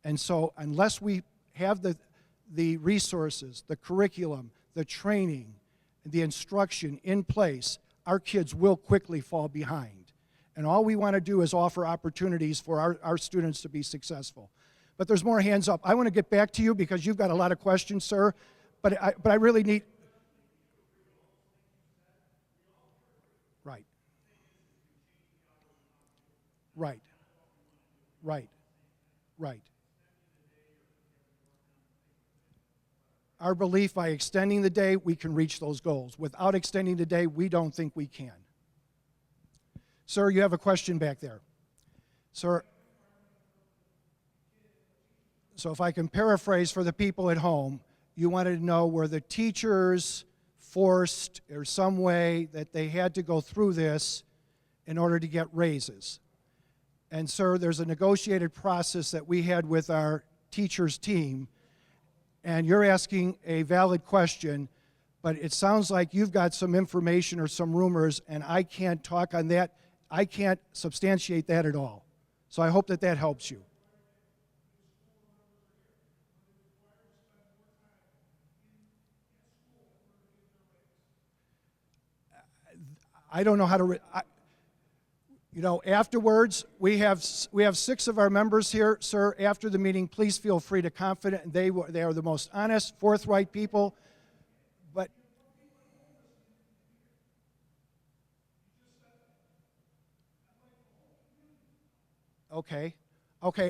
And so unless we have the resources, the curriculum, the training, the instruction in place, our kids will quickly fall behind. And all we want to do is offer opportunities for our students to be successful. But there's more hands up. I want to get back to you because you've got a lot of questions, sir. But I really need... Right. Right. Right. Right. Our belief, by extending the day, we can reach those goals. Without extending the day, we don't think we can. Sir, you have a question back there. Sir, so if I can paraphrase for the people at home, you wanted to know, were the teachers forced or some way that they had to go through this in order to get raises? And sir, there's a negotiated process that we had with our teachers team, and you're asking a valid question, but it sounds like you've got some information or some rumors, and I can't talk on that. I can't substantiate that at all. So I hope that that helps you. I don't know how to... You know, afterwards, we have 6 of our members here, sir. After the meeting, please feel free to confident. They are the most honest, forthright people. But okay,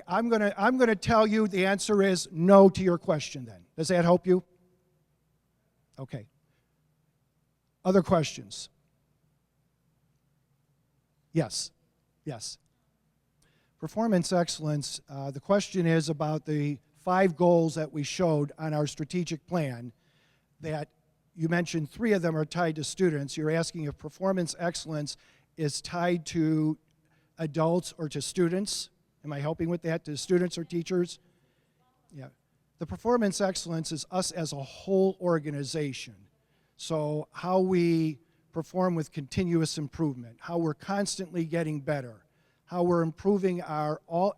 I'm gonna tell you the answer is no to your question. Then does that help you? Okay. Other questions? Yes. Yes. Performance excellence, the question is about the 5 goals that we showed on our strategic plan that you mentioned 3 of them are tied to students. You're asking if performance excellence is tied to adults or to students. Am I helping with that, to students or teachers? Yeah. The performance excellence is us as a whole organization. So how we perform with continuous improvement, how we're constantly getting better. how we're improving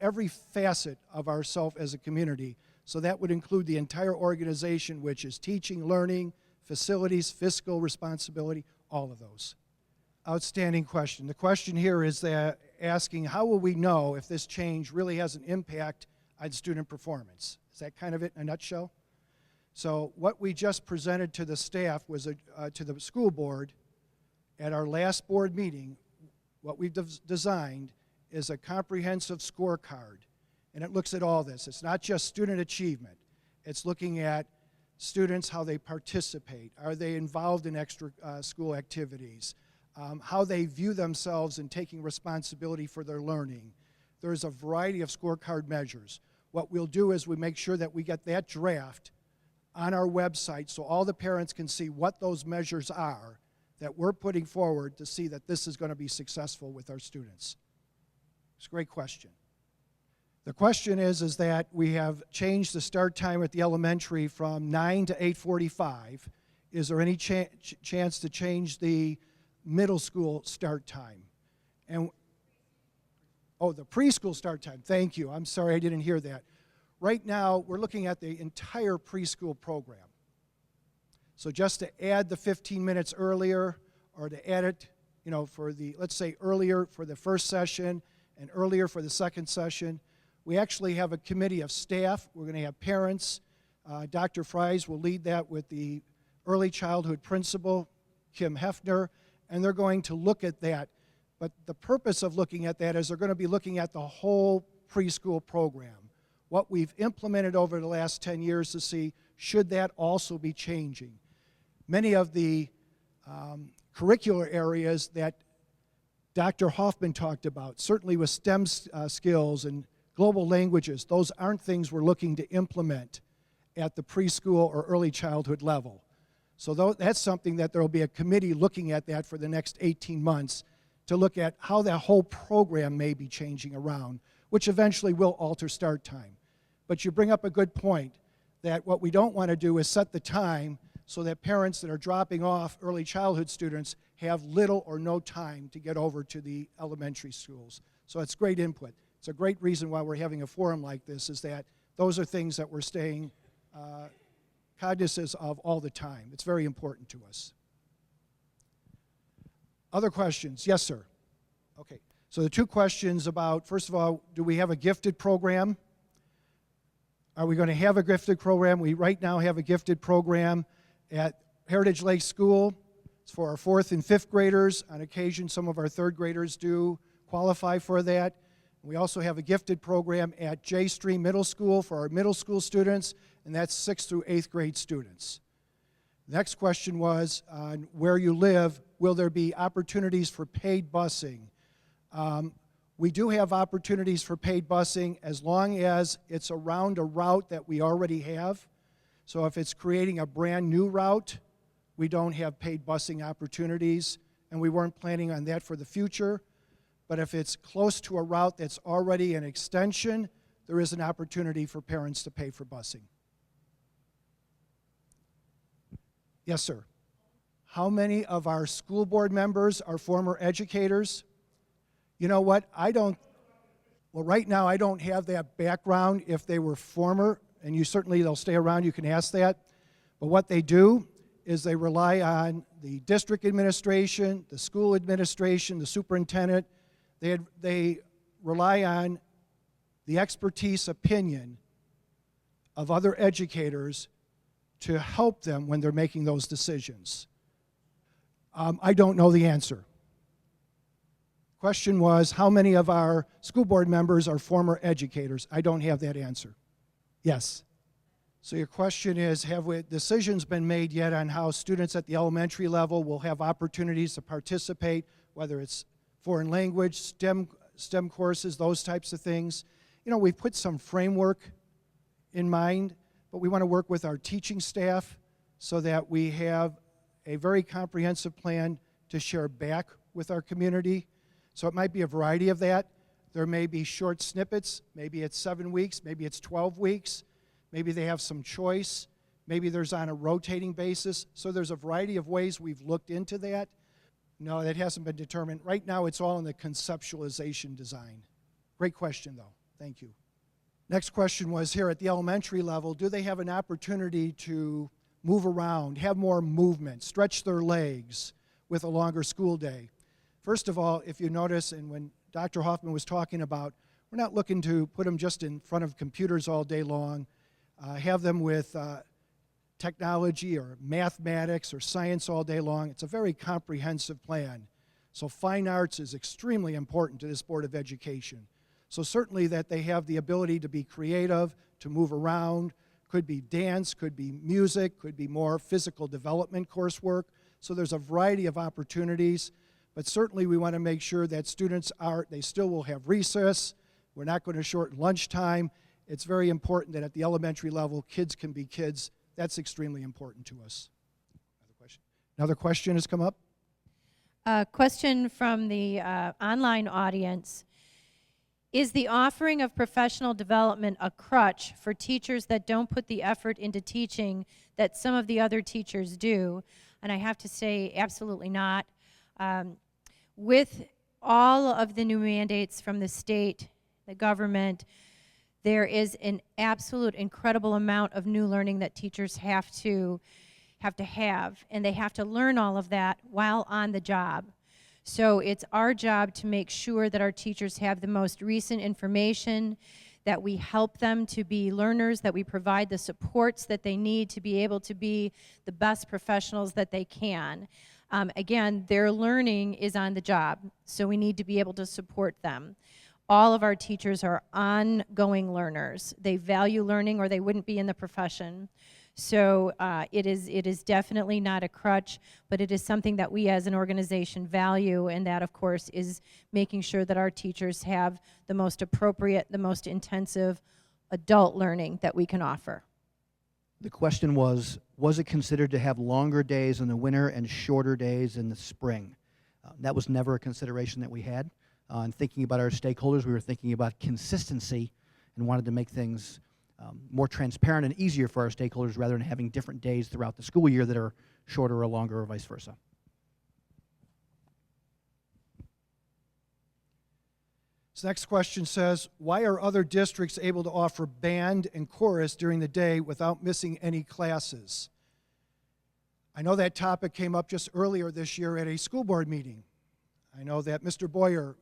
every facet of ourselves as a community. So that would include the entire organization, which is teaching, learning, facilities, fiscal responsibility, all of those. Outstanding question. The question here is that asking, how will we know if this change really has an impact on student performance? Is that kind of it in a nutshell? So what we just presented to the staff was, to the school board at our last board meeting, what we've designed is a comprehensive scorecard. And it looks at all this. It's not just student achievement. It's looking at students, how they participate. Are they involved in extra school activities? How they view themselves in taking responsibility for their learning. There's a variety of scorecard measures. What we'll do is we make sure that we get that draft on our website so all the parents can see what those measures are that we're putting forward to see that this is going to be successful with our students. It's a great question. The question is that we have changed the start time at the elementary from 9 to 8:45. Is there any chance to change the middle school start time? And oh, the preschool start time. Thank you. I'm sorry I didn't hear that. Right now, we're looking at the entire preschool program. So just to add the 15 minutes earlier, or to add it, for the, let's say earlier for the first session and earlier for the second session, we actually have a committee of staff. We're going to have parents. Dr. Fries will lead that with the early childhood principal, Kim Hefner, and they're going to look at that. But the purpose of looking at that is they're going to be looking at the whole preschool program, what we've implemented over the last 10 years to see should that also be changing. Many of the curricular areas that Dr. Hoffman talked about, certainly with STEM skills and global languages, those aren't things we're looking to implement at the preschool or early childhood level. So that's something that there will be a committee looking at that for the next 18 months to look at how that whole program may be changing around, which eventually will alter start time. But you bring up a good point that what we don't want to do is set the time so that parents that are dropping off early childhood students have little or no time to get over to the elementary schools. So it's great input. It's a great reason why we're having a forum like this, is that those are things that we're staying cognizant of all the time. It's very important to us. Other questions? Yes, sir. Okay. So the two questions about, first of all, do we have a gifted program? Are we going to have a gifted program? We right now have a gifted program at Heritage Lake School. It's for our 4th and 5th graders. On occasion, some of our 3rd graders do qualify for that. We also have a gifted program at J Stream Middle School for our middle school students, and that's 6th through 8th grade students. The next question was on where you live, will there be opportunities for paid busing? We do have opportunities for paid busing as long as it's around a route that we already have. So if it's creating a brand new route, we don't have paid busing opportunities, and we weren't planning on that for the future. But if it's close to a route that's already an extension, there is an opportunity for parents to pay for busing. Yes, sir. How many of our school board members are former educators? You know what? Right now I don't have that background if they were former, and they'll stay around, you can ask that. But what they do is they rely on the district administration, the school administration, the superintendent. They rely on the expertise opinion of other educators to help them when they're making those decisions. I don't know the answer. Question was, how many of our school board members are former educators? I don't have that answer. Yes. So your question is, have decisions been made yet on how students at the elementary level will have opportunities to participate, whether it's foreign language, STEM courses, those types of things? We've put some framework in mind, but we want to work with our teaching staff so that we have a very comprehensive plan to share back with our community. So it might be a variety of that. There may be short snippets. Maybe it's 7 weeks. Maybe it's 12 weeks. Maybe they have some choice. Maybe there's on a rotating basis. So there's a variety of ways we've looked into that. No, that hasn't been determined. Right now, it's all in the conceptualization design. Great question, though. Thank you. Next question was here at the elementary level, do they have an opportunity to move around, have more movement, stretch their legs with a longer school day? First of all, if you notice, and when Dr. Hoffman was talking about, we're not looking to put them just in front of computers all day long, have them with technology or mathematics or science all day long. It's a very comprehensive plan. So fine arts is extremely important to this Board of Education. So certainly that they have the ability to be creative, to move around, could be dance, could be music, could be more physical development coursework. So there's a variety of opportunities, but certainly we want to make sure that students they still will have recess. We're not going to shorten lunchtime. It's very important that at the elementary level, kids can be kids. That's extremely important to us. Another question has come up. A question from the online audience. Is the offering of professional development a crutch for teachers that don't put the effort into teaching that some of the other teachers do? And I have to say, absolutely not. With all of the new mandates from the state, the government, there is an absolute incredible amount of new learning that teachers have to have, and they have to learn all of that while on the job. So it's our job to make sure that our teachers have the most recent information, that we help them to be learners, that we provide the supports that they need to be able to be the best professionals that they can. Again, their learning is on the job, so we need to be able to support them. All of our teachers are ongoing learners. They value learning or they wouldn't be in the profession. So it is definitely not a crutch, but it is something that we as an organization value, and that, of course, is making sure that our teachers have the most appropriate, the most intensive adult learning that we can offer. The question was it considered to have longer days in the winter and shorter days in the spring? That was never a consideration that we had. In thinking about our stakeholders, we were thinking about consistency and wanted to make things more transparent and easier for our stakeholders rather than having different days throughout the school year that are shorter or longer or vice versa. This next question says, why are other districts able to offer band and chorus during the day without missing any classes? I know that topic came up just earlier this year at a school board meeting. I know that Mr. Boyer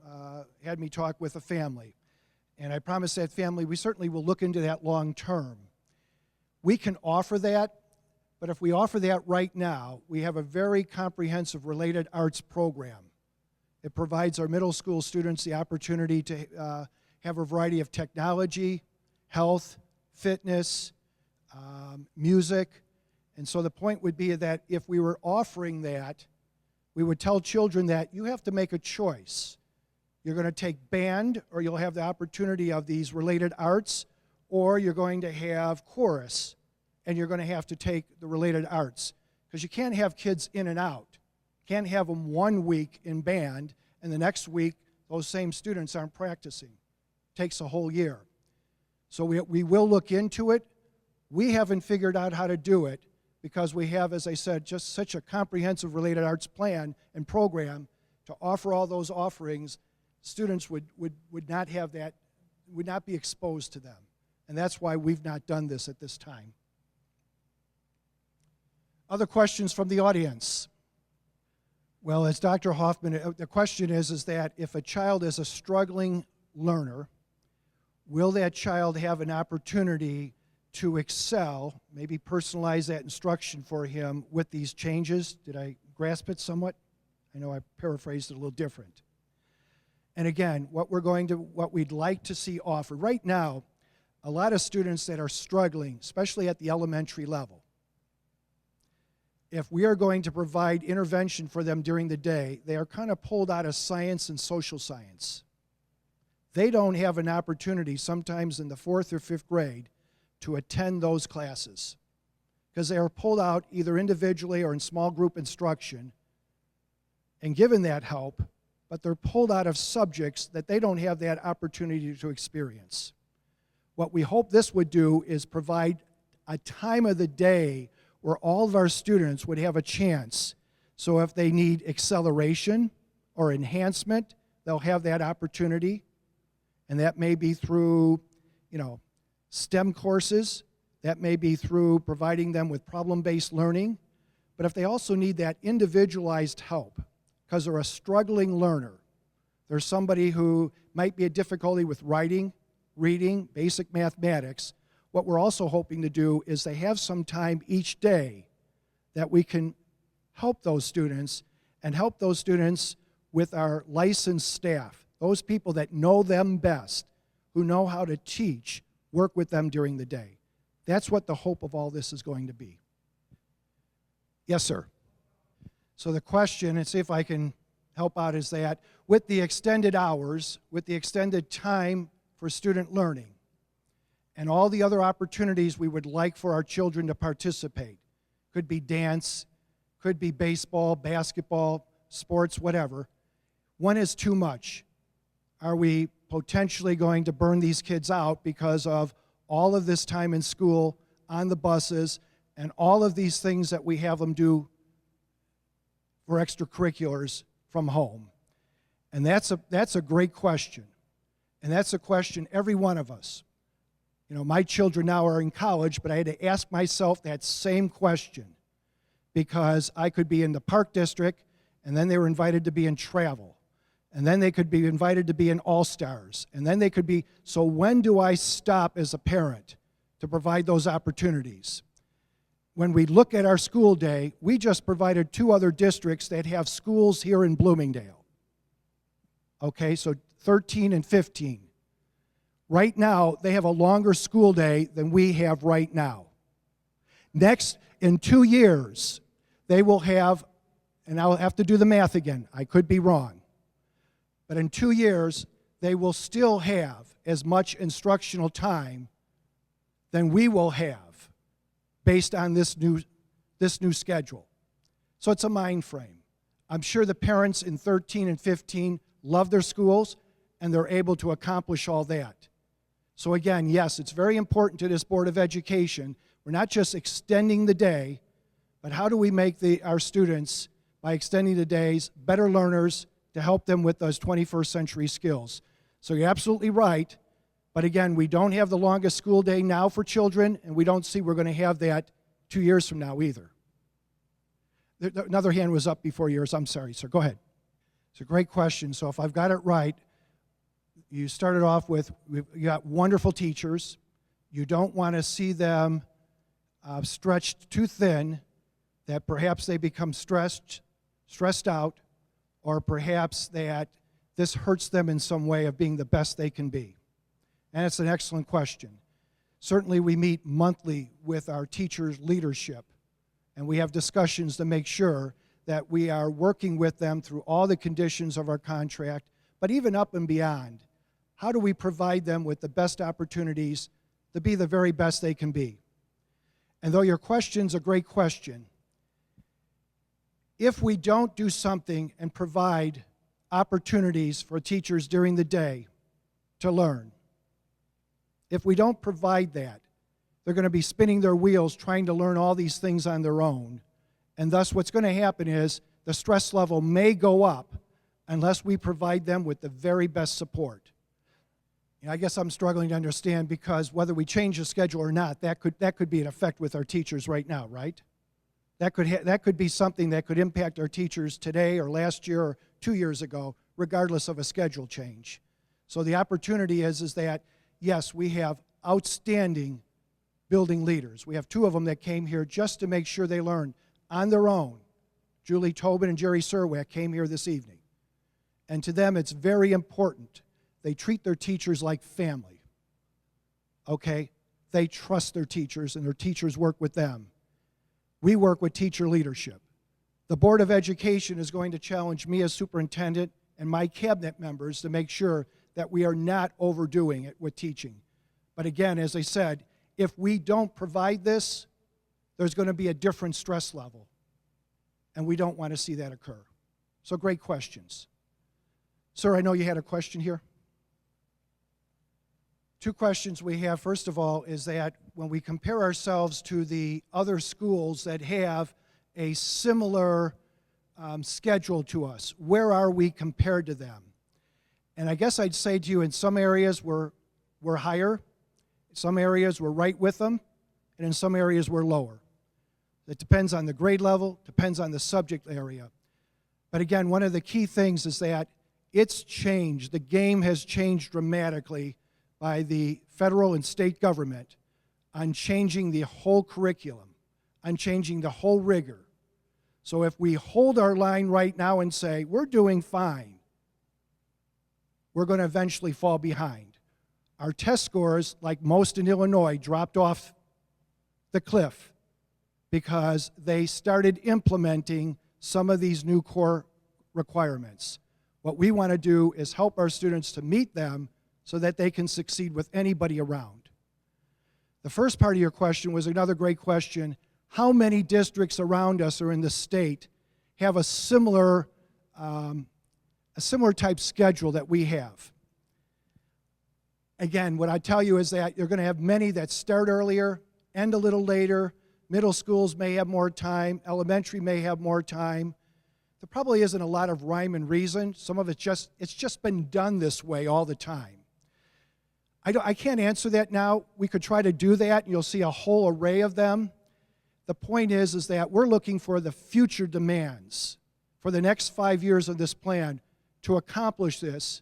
had me talk with a family. And I promised that family we certainly will look into that long term. We can offer that, but if we offer that right now, we have a very comprehensive related arts program. It provides our middle school students the opportunity to have a variety of technology, health, fitness, music. And so the point would be that if we were offering that, we would tell children that you have to make a choice. You're going to take band, or you'll have the opportunity of these related arts, or you're going to have chorus, and you're going to have to take the related arts. Because you can't have kids in and out. You can't have them 1 week in band, and the next week those same students aren't practicing. It takes a whole year. So we will look into it. We haven't figured out how to do it because we have, as I said, just such a comprehensive related arts plan and program to offer all those offerings. Students would not have that, would not be exposed to them. And that's why we've not done this at this time. Other questions from the audience? Well, as Dr. Hoffman, the question is that if a child is a struggling learner, will that child have an opportunity to excel, maybe personalize that instruction for him with these changes? Did I grasp it somewhat? I know I paraphrased it a little different. And again, what we'd like to see offered. Right now, a lot of students that are struggling, especially at the elementary level, if we are going to provide intervention for them during the day, they are kind of pulled out of science and social science. They don't have an opportunity, sometimes in the 4th or 5th grade, to attend those classes because they are pulled out either individually or in small group instruction and given that help, but they're pulled out of subjects that they don't have that opportunity to experience. What we hope this would do is provide a time of the day where all of our students would have a chance So if they need acceleration or enhancement, they'll have that opportunity. And that may be through, STEM courses. That may be through providing them with problem-based learning. But if they also need that individualized help, because they're a struggling learner, there's somebody who might be a difficulty with writing, reading, basic mathematics, what we're also hoping to do is they have some time each day that we can help those students and help those students with our licensed staff, those people that know them best, who know how to teach, work with them during the day. That's what the hope of all this is going to be. Yes, sir. So the question, and see if I can help out, is that with the extended hours, with the extended time for student learning, and all the other opportunities we would like for our children to participate, could be dance, could be baseball, basketball, sports, whatever, when is too much? Are we potentially going to burn these kids out because of all of this time in school, on the buses, and all of these things that we have them do for extracurriculars from home? And that's a great question. And that's a question every one of us. My children now are in college, but I had to ask myself that same question, because I could be in the Park District, and then they were invited to be in travel. And then they could be invited to be in All-Stars. And then they could be, so when do I stop as a parent to provide those opportunities? When we look at our school day, we just provided 2 other districts that have schools here in Bloomingdale. Okay, so 13 and 15. Right now, they have a longer school day than we have right now. Next, in 2 years, they will have, and I'll have to do the math again, I could be wrong, but in 2 years, they will still have as much instructional time than we will have based on this new schedule. So it's a mind frame. I'm sure the parents in 13 and 15 love their schools, and they're able to accomplish all that. So again, yes, it's very important to this Board of Education. We're not just extending the day, but how do we make our students, by extending the days, better learners to help them with those 21st century skills? So you're absolutely right, but again, we don't have the longest school day now for children, and we don't see we're going to have that 2 years from now either. Another hand was up before yours. I'm sorry, sir. Go ahead. It's a great question. So if I've got it right, you started off with, you got wonderful teachers. You don't want to see them stretched too thin, that perhaps they become stressed out, or perhaps that this hurts them in some way of being the best they can be. And it's an excellent question. Certainly we meet monthly with our teachers' leadership, and we have discussions to make sure that we are working with them through all the conditions of our contract, but even up and beyond. How do we provide them with the best opportunities to be the very best they can be? And though your question's a great question, if we don't do something and provide opportunities for teachers during the day to learn, if we don't provide that, they're going to be spinning their wheels trying to learn all these things on their own. And thus what's going to happen is the stress level may go up unless we provide them with the very best support. I guess I'm struggling to understand, because whether we change the schedule or not, that could be an effect with our teachers right now, right? That could be something that could impact our teachers today or last year or 2 years ago, regardless of a schedule change. So the opportunity is that, yes, we have outstanding building leaders. We have 2 of them that came here just to make sure they learn on their own. Julie Tobin and Jerry Serwack came here this evening. And to them, it's very important. They treat their teachers like family, okay? They trust their teachers, and their teachers work with them. We work with teacher leadership. The Board of Education is going to challenge me as superintendent and my cabinet members to make sure that we are not overdoing it with teaching. But again, as I said, if we don't provide this, there's going to be a different stress level, and we don't want to see that occur. So great questions. Sir, I know you had a question here. 2 questions we have. First of all is that when we compare ourselves to the other schools that have a similar schedule to us. Where are we compared to them? And I guess I'd say to you, in some areas we're higher, in some areas we're right with them, and in some areas we're lower. It depends on the grade level, depends on the subject area. But again, one of the key things is that it's changed. The game has changed dramatically by the federal and state government on changing the whole curriculum, on changing the whole rigor. So if we hold our line right now and say, we're doing fine, we're going to eventually fall behind. Our test scores, like most in Illinois, dropped off the cliff because they started implementing some of these new core requirements. What we want to do is help our students to meet them so that they can succeed with anybody around. The first part of your question was another great question. How many districts around us or in the state have a similar type schedule that we have? Again, what I tell you is that you're going to have many that start earlier, end a little later. Middle schools may have more time. Elementary may have more time. There probably isn't a lot of rhyme and reason. Some of it's just been done this way all the time. I can't answer that now. We could try to do that, and you'll see a whole array of them. The point is that we're looking for the future demands for the next 5 years of this plan to accomplish this.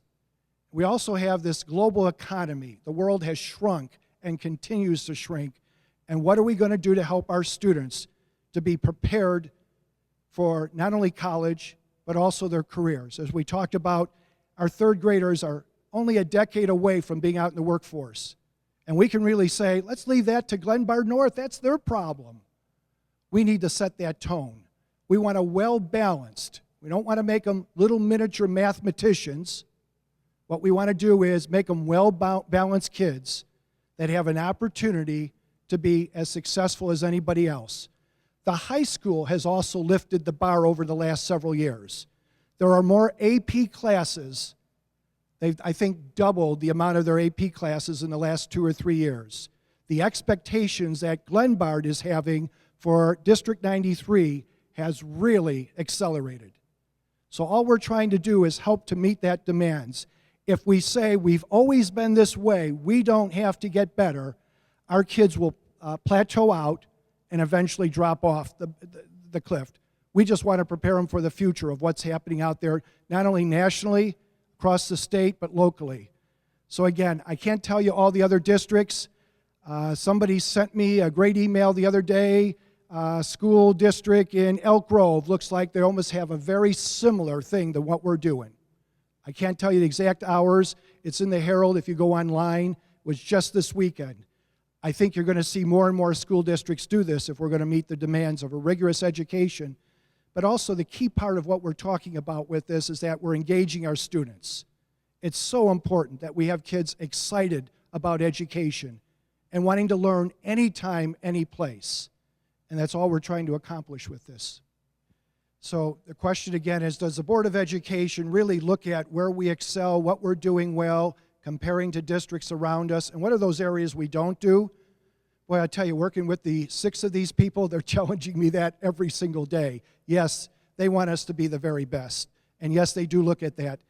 We also have this global economy. The world has shrunk and continues to shrink. And what are we going to do to help our students to be prepared for not only college, but also their careers? As we talked about, our third graders are only a decade away from being out in the workforce. And we can really say, let's leave that to Glenbard North. That's their problem. We need to set that tone. We want a well-balanced. We don't want to make them little miniature mathematicians. What we want to do is make them well-balanced kids that have an opportunity to be as successful as anybody else. The high school has also lifted the bar over the last several years. There are more AP classes. They've, I think, doubled the amount of their AP classes in the last 2 or 3 years. The expectations that Glenbard is having for District 93 has really accelerated. So all we're trying to do is help to meet that demands. If we say we've always been this way, we don't have to get better, our kids will plateau out and eventually drop off the cliff. We just want to prepare them for the future of what's happening out there, not only nationally, across the state, but locally. So again, I can't tell you all the other districts. Somebody sent me a great email the other day. School district in Elk Grove looks like they almost have a very similar thing to what we're doing. I can't tell you the exact hours. It's in the Herald if you go online. It was just this weekend. I think you're going to see more and more school districts do this if we're going to meet the demands of a rigorous education. But also the key part of what we're talking about with this is that we're engaging our students. It's so important that we have kids excited about education and wanting to learn anytime, any place. And that's all we're trying to accomplish with this. So the question again is, does the Board of Education really look at where we excel, what we're doing well, comparing to districts around us, and what are those areas we don't do? Boy, I tell you, working with the 6 of these people, they're challenging me that every single day. Yes, they want us to be the very best. And yes, they do look at that.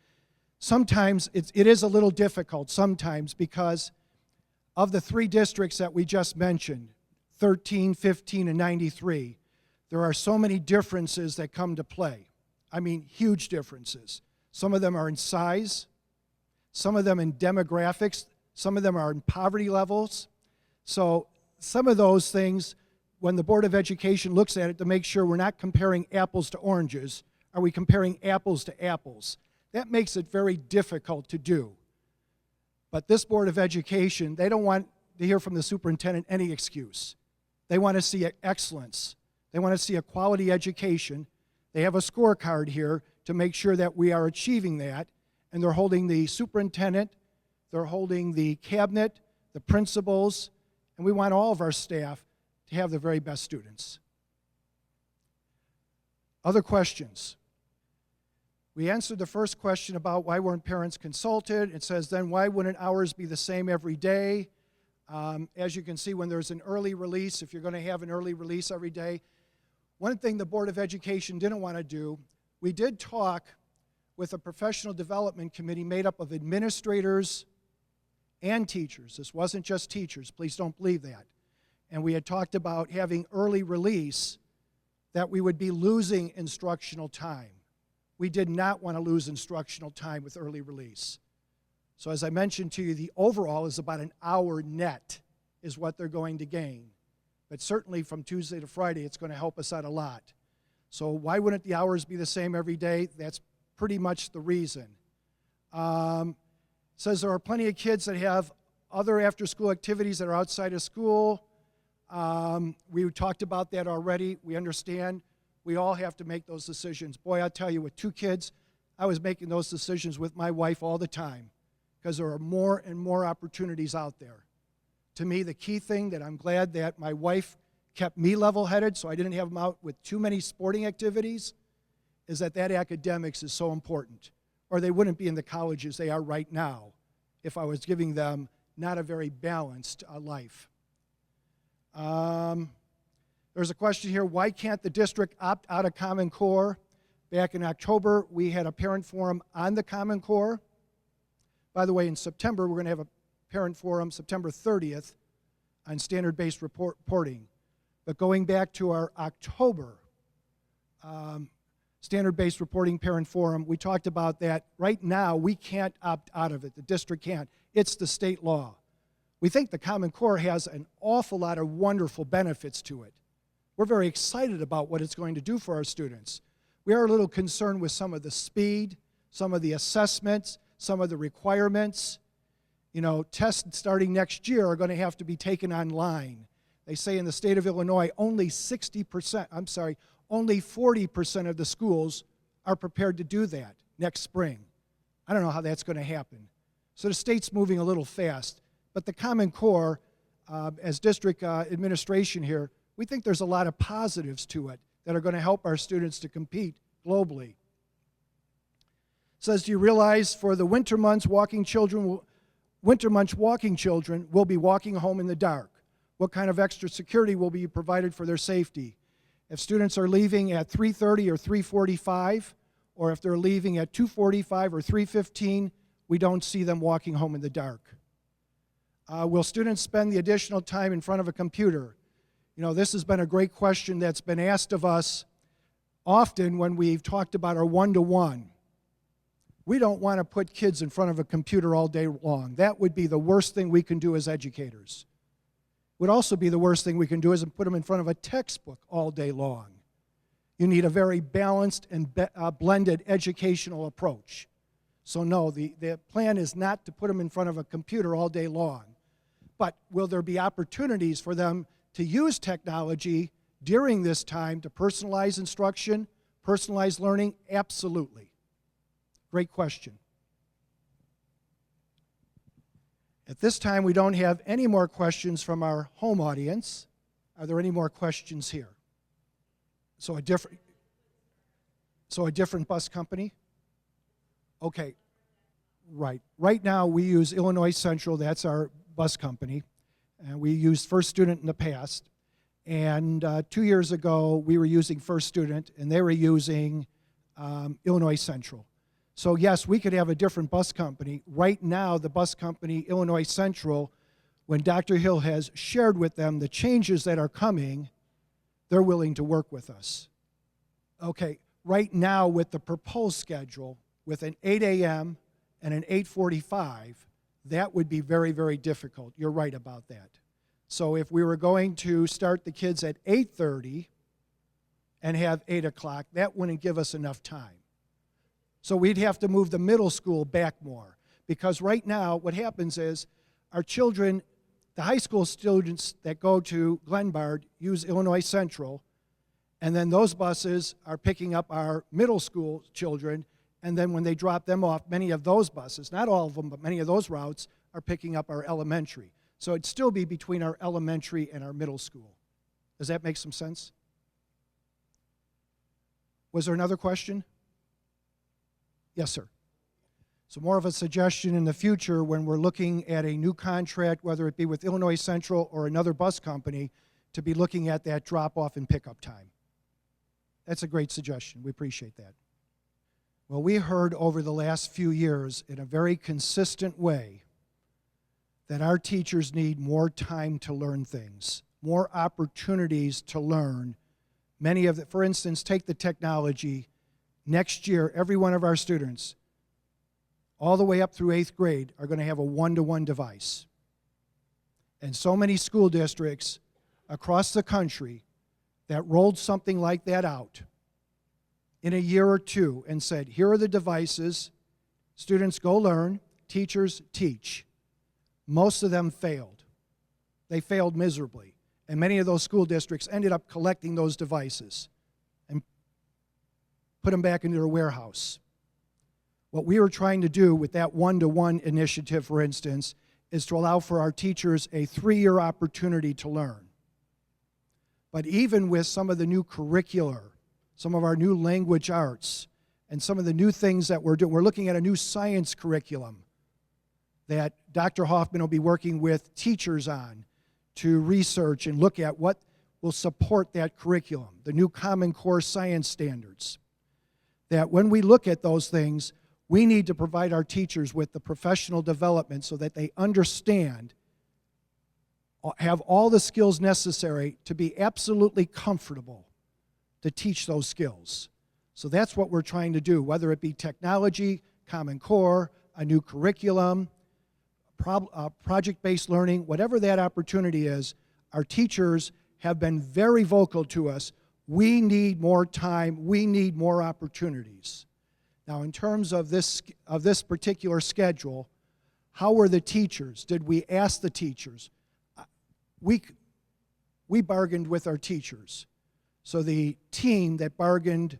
Sometimes it is a little difficult, sometimes, because of the 3 districts that we just mentioned, 13, 15, and 93, there are so many differences that come to play. I mean, huge differences. Some of them are in size, some of them in demographics, some of them are in poverty levels. So some of those things, when the Board of Education looks at it to make sure we're not comparing apples to oranges, are we comparing apples to apples? That makes it very difficult to do. But this Board of Education, they don't want to hear from the superintendent any excuse. They want to see excellence. They want to see a quality education. They have a scorecard here to make sure that we are achieving that. And they're holding the superintendent, they're holding the cabinet, the principals, and we want all of our staff to have the very best students. Other questions? We answered the first question about why weren't parents consulted. It says, then why wouldn't hours be the same every day? As you can see, when there's an early release, if you're going to have an early release every day, One thing the Board of Education didn't want to do, we did talk with a professional development committee made up of administrators and teachers. This wasn't just teachers, please don't believe that. And we had talked about having early release, that we would be losing instructional time. We did not want to lose instructional time with early release. So as I mentioned to you, the overall is about an hour net is what they're going to gain. But certainly from Tuesday to Friday, it's going to help us out a lot. So why wouldn't the hours be the same every day? That's pretty much the reason. It says there are plenty of kids that have other after-school activities that are outside of school. We talked about that already. We understand we all have to make those decisions. Boy, I'll tell you, with 2 kids, I was making those decisions with my wife all the time because there are more and more opportunities out there. To me, the key thing that I'm glad that my wife kept me level-headed so I didn't have them out with too many sporting activities is that academics is so important. Or they wouldn't be in the colleges they are right now if I was giving them not a very balanced life. There's a question here, why can't the district opt out of Common Core? Back in October, we had a parent forum on the Common Core. By the way, in September, we're going to have a parent forum September 30th on standard-based reporting. But going back to our October standard-based reporting parent forum, we talked about that. Right now, we can't opt out of it. The district can't. It's the state law. We think the Common Core has an awful lot of wonderful benefits to it. We're very excited about what it's going to do for our students. We are a little concerned with some of the speed, some of the assessments, some of the requirements. You know, tests starting next year are going to have to be taken online. They say in the state of Illinois, only 40% of the schools are prepared to do that next spring. I don't know how that's going to happen. So the state's moving a little fast. But the Common Core, as district administration here, we think there's a lot of positives to it that are going to help our students to compete globally. It says, do you realize for the winter months, walking children will be walking home in the dark? What kind of extra security will be provided for their safety? If students are leaving at 3:30 or 3:45, or if they're leaving at 2:45 or 3:15, we don't see them walking home in the dark. Will students spend the additional time in front of a computer? You know, this has been a great question that's been asked of us often when we've talked about our one-to-one. We don't want to put kids in front of a computer all day long. That would be the worst thing we can do as educators. It would also be the worst thing we can do is put them in front of a textbook all day long. You need a very balanced and blended educational approach. So no, the plan is not to put them in front of a computer all day long. But will there be opportunities for them to use technology during this time to personalize instruction, personalize learning? Absolutely. Great question. At this time, we don't have any more questions from our home audience. Are there any more questions here? So a different bus company? Okay, right. Right now, we use Illinois Central. That's our bus company. And we used First Student in the past. And 2 years ago, we were using First Student, and they were using Illinois Central. So yes, we could have a different bus company. Right now, the bus company, Illinois Central, when Dr. Hill has shared with them the changes that are coming, they're willing to work with us. Okay, right now with the proposed schedule, with an 8 a.m. and an 8:45, that would be very, very difficult. You're right about that. So if we were going to start the kids at 8:30 and have 8 o'clock, that wouldn't give us enough time. So we'd have to move the middle school back more. Because right now, what happens is our children, the high school students that go to Glenbard use Illinois Central, and then those buses are picking up our middle school children, and then when they drop them off, many of those buses, not all of them, but many of those routes are picking up our elementary. So it'd still be between our elementary and our middle school. Does that make some sense? Was there another question? Yes, sir. So more of a suggestion in the future when we're looking at a new contract, whether it be with Illinois Central or another bus company, to be looking at that drop-off and pickup time. That's a great suggestion. We appreciate that. Well, we heard over the last few years in a very consistent way that our teachers need more time to learn things, more opportunities to learn. Many of the, for instance, take the technology. Next year, every one of our students, all the way up through 8th grade, are going to have a one-to-one device. And so many school districts across the country that rolled something like that out in a year or two and said, here are the devices, students go learn, teachers teach. Most of them failed. They failed miserably. And many of those school districts ended up collecting those devices and put them back into their warehouse. What we were trying to do with that one-to-one initiative, for instance, is to allow for our teachers a 3-year opportunity to learn. But even with some of the new curricular, some of our new language arts, and some of the new things that we're doing, we're looking at a new science curriculum that Dr. Hoffman will be working with teachers on to research and look at what will support that curriculum, the new Common Core science standards. That when we look at those things, we need to provide our teachers with the professional development so that they understand, have all the skills necessary to be absolutely comfortable to teach those skills. So that's what we're trying to do, whether it be technology, Common Core, a new curriculum, project-based learning, whatever that opportunity is. Our teachers have been very vocal to us. We need more time. We need more opportunities. Now, in terms of this particular schedule, how were the teachers? Did we ask the teachers? We bargained with our teachers. So the team that bargained,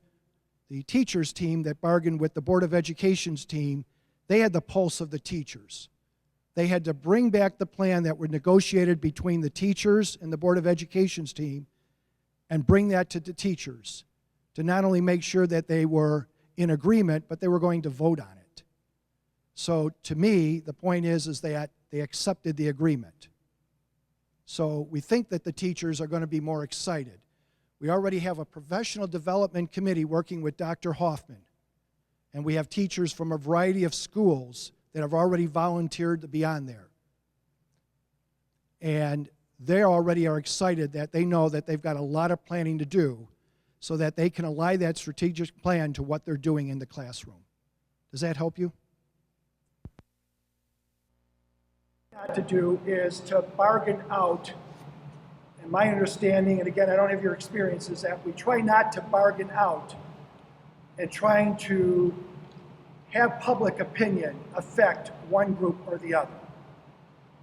the teachers team that bargained with the Board of Education's team, they had the pulse of the teachers. They had to bring back the plan that were negotiated between the teachers and the Board of Education's team and bring that to the teachers to not only make sure that they were in agreement, but they were going to vote on it. So to me, the point is that they accepted the agreement. So we think that the teachers are going to be more excited. We already have a professional development committee working with Dr. Hoffman, and we have teachers from a variety of schools that have already volunteered to be on there. And they already are excited that they know that they've got a lot of planning to do so that they can align that strategic plan to what they're doing in the classroom. Does that help you? What to do is to bargain out, and my understanding, and again, I don't have your experience, is that we try not to bargain out and trying to have public opinion affect one group or the other.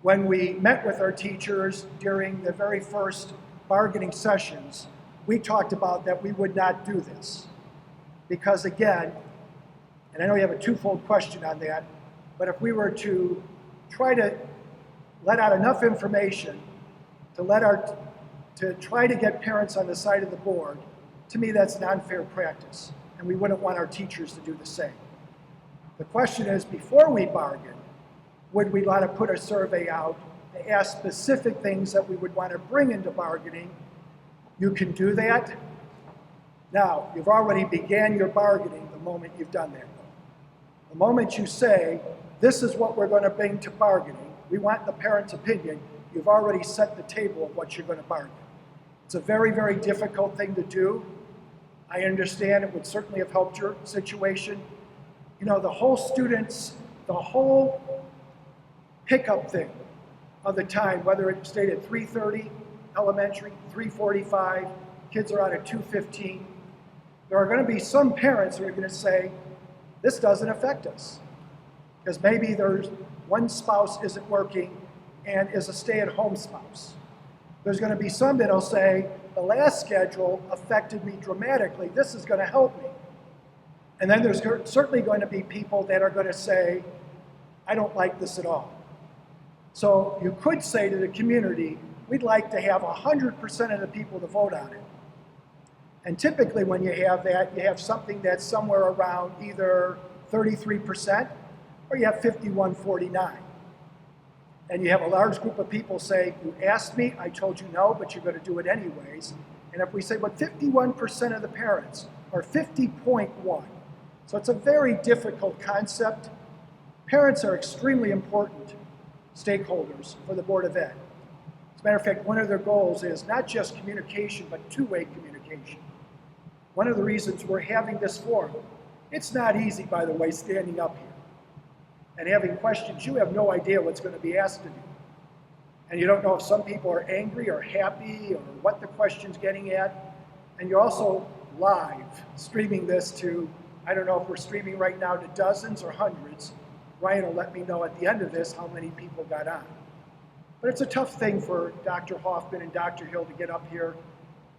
When we met with our teachers during the very first bargaining sessions, we talked about that we would not do this. Because again, and I know you have a twofold question on that, but if we were to try to let out enough information to try to get parents on the side of the board, to me that's an unfair practice, and we wouldn't want our teachers to do the same. The question is, before we bargain, would we want to put a survey out to ask specific things that we would want to bring into bargaining? You can do that. Now, you've already began your bargaining the moment you've done that. The moment you say, this is what we're going to bring to bargaining, we want the parent's opinion, you've already set the table of what you're going to bargain. It's a very, very difficult thing to do. I understand it would certainly have helped your situation. You know, the whole pickup thing of the time, whether it stayed at 3:30 elementary, 3:45, kids are out at 2:15, there are going to be some parents who are going to say, this doesn't affect us. Because maybe there's one spouse isn't working and is a stay-at-home spouse. There's going to be some that'll say, the last schedule affected me dramatically, this is going to help me. And then there's certainly going to be people that are going to say, I don't like this at all. So you could say to the community, we'd like to have 100% of the people to vote on it. And typically when you have that, you have something that's somewhere around either 33% or you have 51-49. And you have a large group of people say, you asked me, I told you no, but you're going to do it anyways. And if we say, but 51% of the parents, or 50.1, so it's a very difficult concept. Parents are extremely important stakeholders for the Board of Ed. As a matter of fact, one of their goals is not just communication, but two-way communication. One of the reasons we're having this forum, it's not easy, by the way, standing up here and having questions. You have no idea what's going to be asked of you. And you don't know if some people are angry or happy or what the question's getting at. And you're also live streaming this to, I don't know if we're streaming right now to dozens or hundreds. Ryan will let me know at the end of this how many people got on. But it's a tough thing for Dr. Hoffman and Dr. Hill to get up here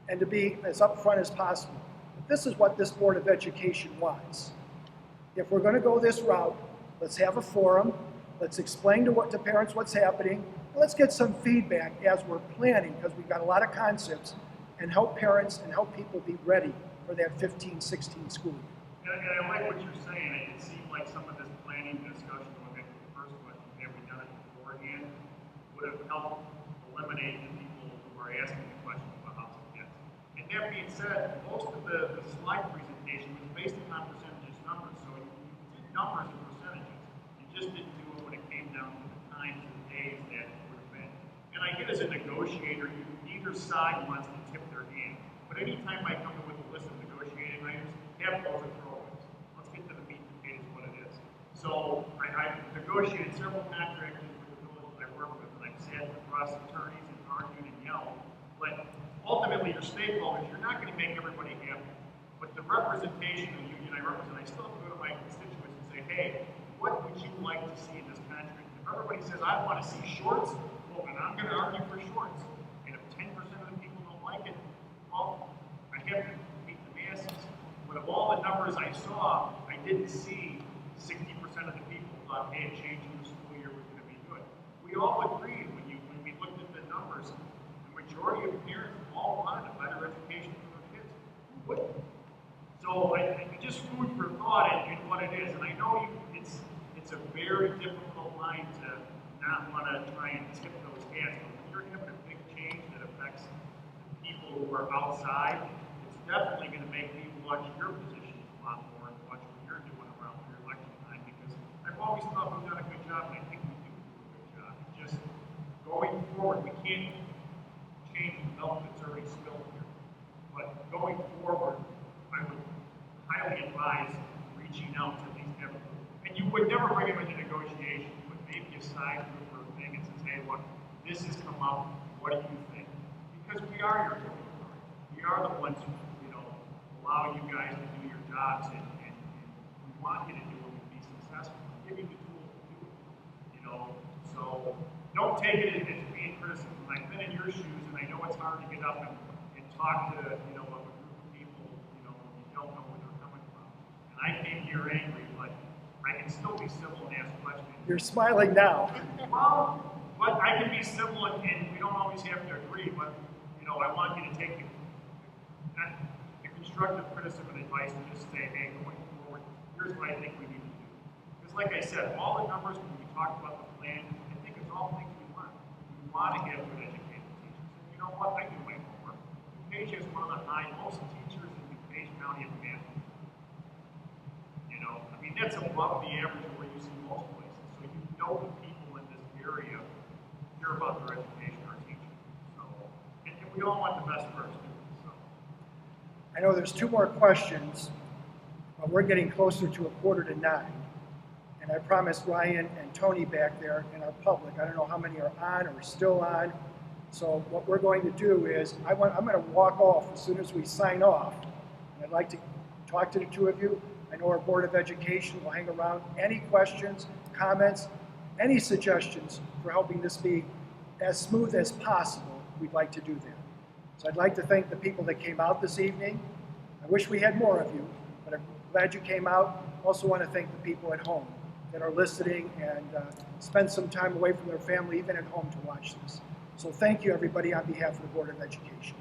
and to be as upfront as possible. But this is what this Board of Education wants. If we're going to go this route, let's have a forum. Let's explain to parents what's happening. And let's get some feedback as we're planning, because we've got a lot of concepts, and help parents and help people be ready for that 15-16 school year. And I like what you're saying. It seemed like some of this planning discussion, going back to the first question, have we done it beforehand, would have helped eliminate the people who are asking the question about how to get. And that being said, most of the slide presentation was based upon percentages numbers. So you did numbers and percentages. You just didn't do it when it came down to the times and the days that it would have been. And I get as a negotiator, neither side wants to tip their hand. But anytime I come in with a list of negotiating items, have those are throwaways. Let's get to the meat and potatoes of what it is. So I've negotiated several contracts with the villages I work with, and I've sat across attorneys and argued and yelled. But ultimately, your stakeholders, you're not going to make everybody happy. But the representation of the union I represent, I still have to go to my constituents and say, hey, what would you like to see in this contract? If everybody says, I want to see shorts, well, then I'm going to argue for shorts. And if 10% of the people don't like it, well, I have to meet the masses. But of all the numbers I saw, I didn't see 60% of the people thought, hey, changing the school year was going to be good. We all agreed when we looked at the numbers, the majority of parents all wanted a better education for their kids. Who wouldn't? So I just food for thought in what it is. And I know it's a very difficult line to not want to try and tip those hats. But when you're having a big change that affects the people who are outside, it's definitely going to make me watch your positions a lot more and watch what you're doing around your election time, because I've always thought we've done a good job, and I think we do a good job. Just going forward, we can't change the milk that's already spilled here. But going forward, I would highly advise reaching out to these different, and you would never bring them into negotiation, but maybe a side group or thing and say, hey, look, this has come up, what do you think? Because we are your voting authority. We are the ones who, allow you guys to do your jobs, and we want you to do it and be successful. Give you the tools to do it. So don't take it as being criticism. I've been in your shoes, and I know it's hard to get up and talk to a group of people, you don't know where they're coming from. And I think you're angry, but I can still be civil and ask questions. You're smiling now. Well, but I can be civil, and we don't always have to agree, but I want you to take the constructive criticism and advice and just say, hey, going forward, here's what I think we need to do. Because like I said, all the numbers when we talked about the plan, I think it's all things we want. We want to have good educated teachers. And you know what? I do my homework. DuPage is one of the most teachers in DuPage County of math. That's above the average of where you see most places. So you know the people in this area care about their education, our teachers. So, and we all want the best for our students. So. I know there's two more questions, but we're getting closer to 8:45. And I promised Ryan and Tony back there and our public, I don't know how many are on or still on. So what we're going to do is, I'm going to walk off as soon as we sign off. And I'd like to talk to the two of you. I know our Board of Education will hang around. Any questions, comments, any suggestions for helping this be as smooth as possible, we'd like to do that. So I'd like to thank the people that came out this evening. I wish we had more of you, but I'm glad you came out. Also want to thank the people at home that are listening and spend some time away from their family, even at home, to watch this. So thank you, everybody, on behalf of the Board of Education.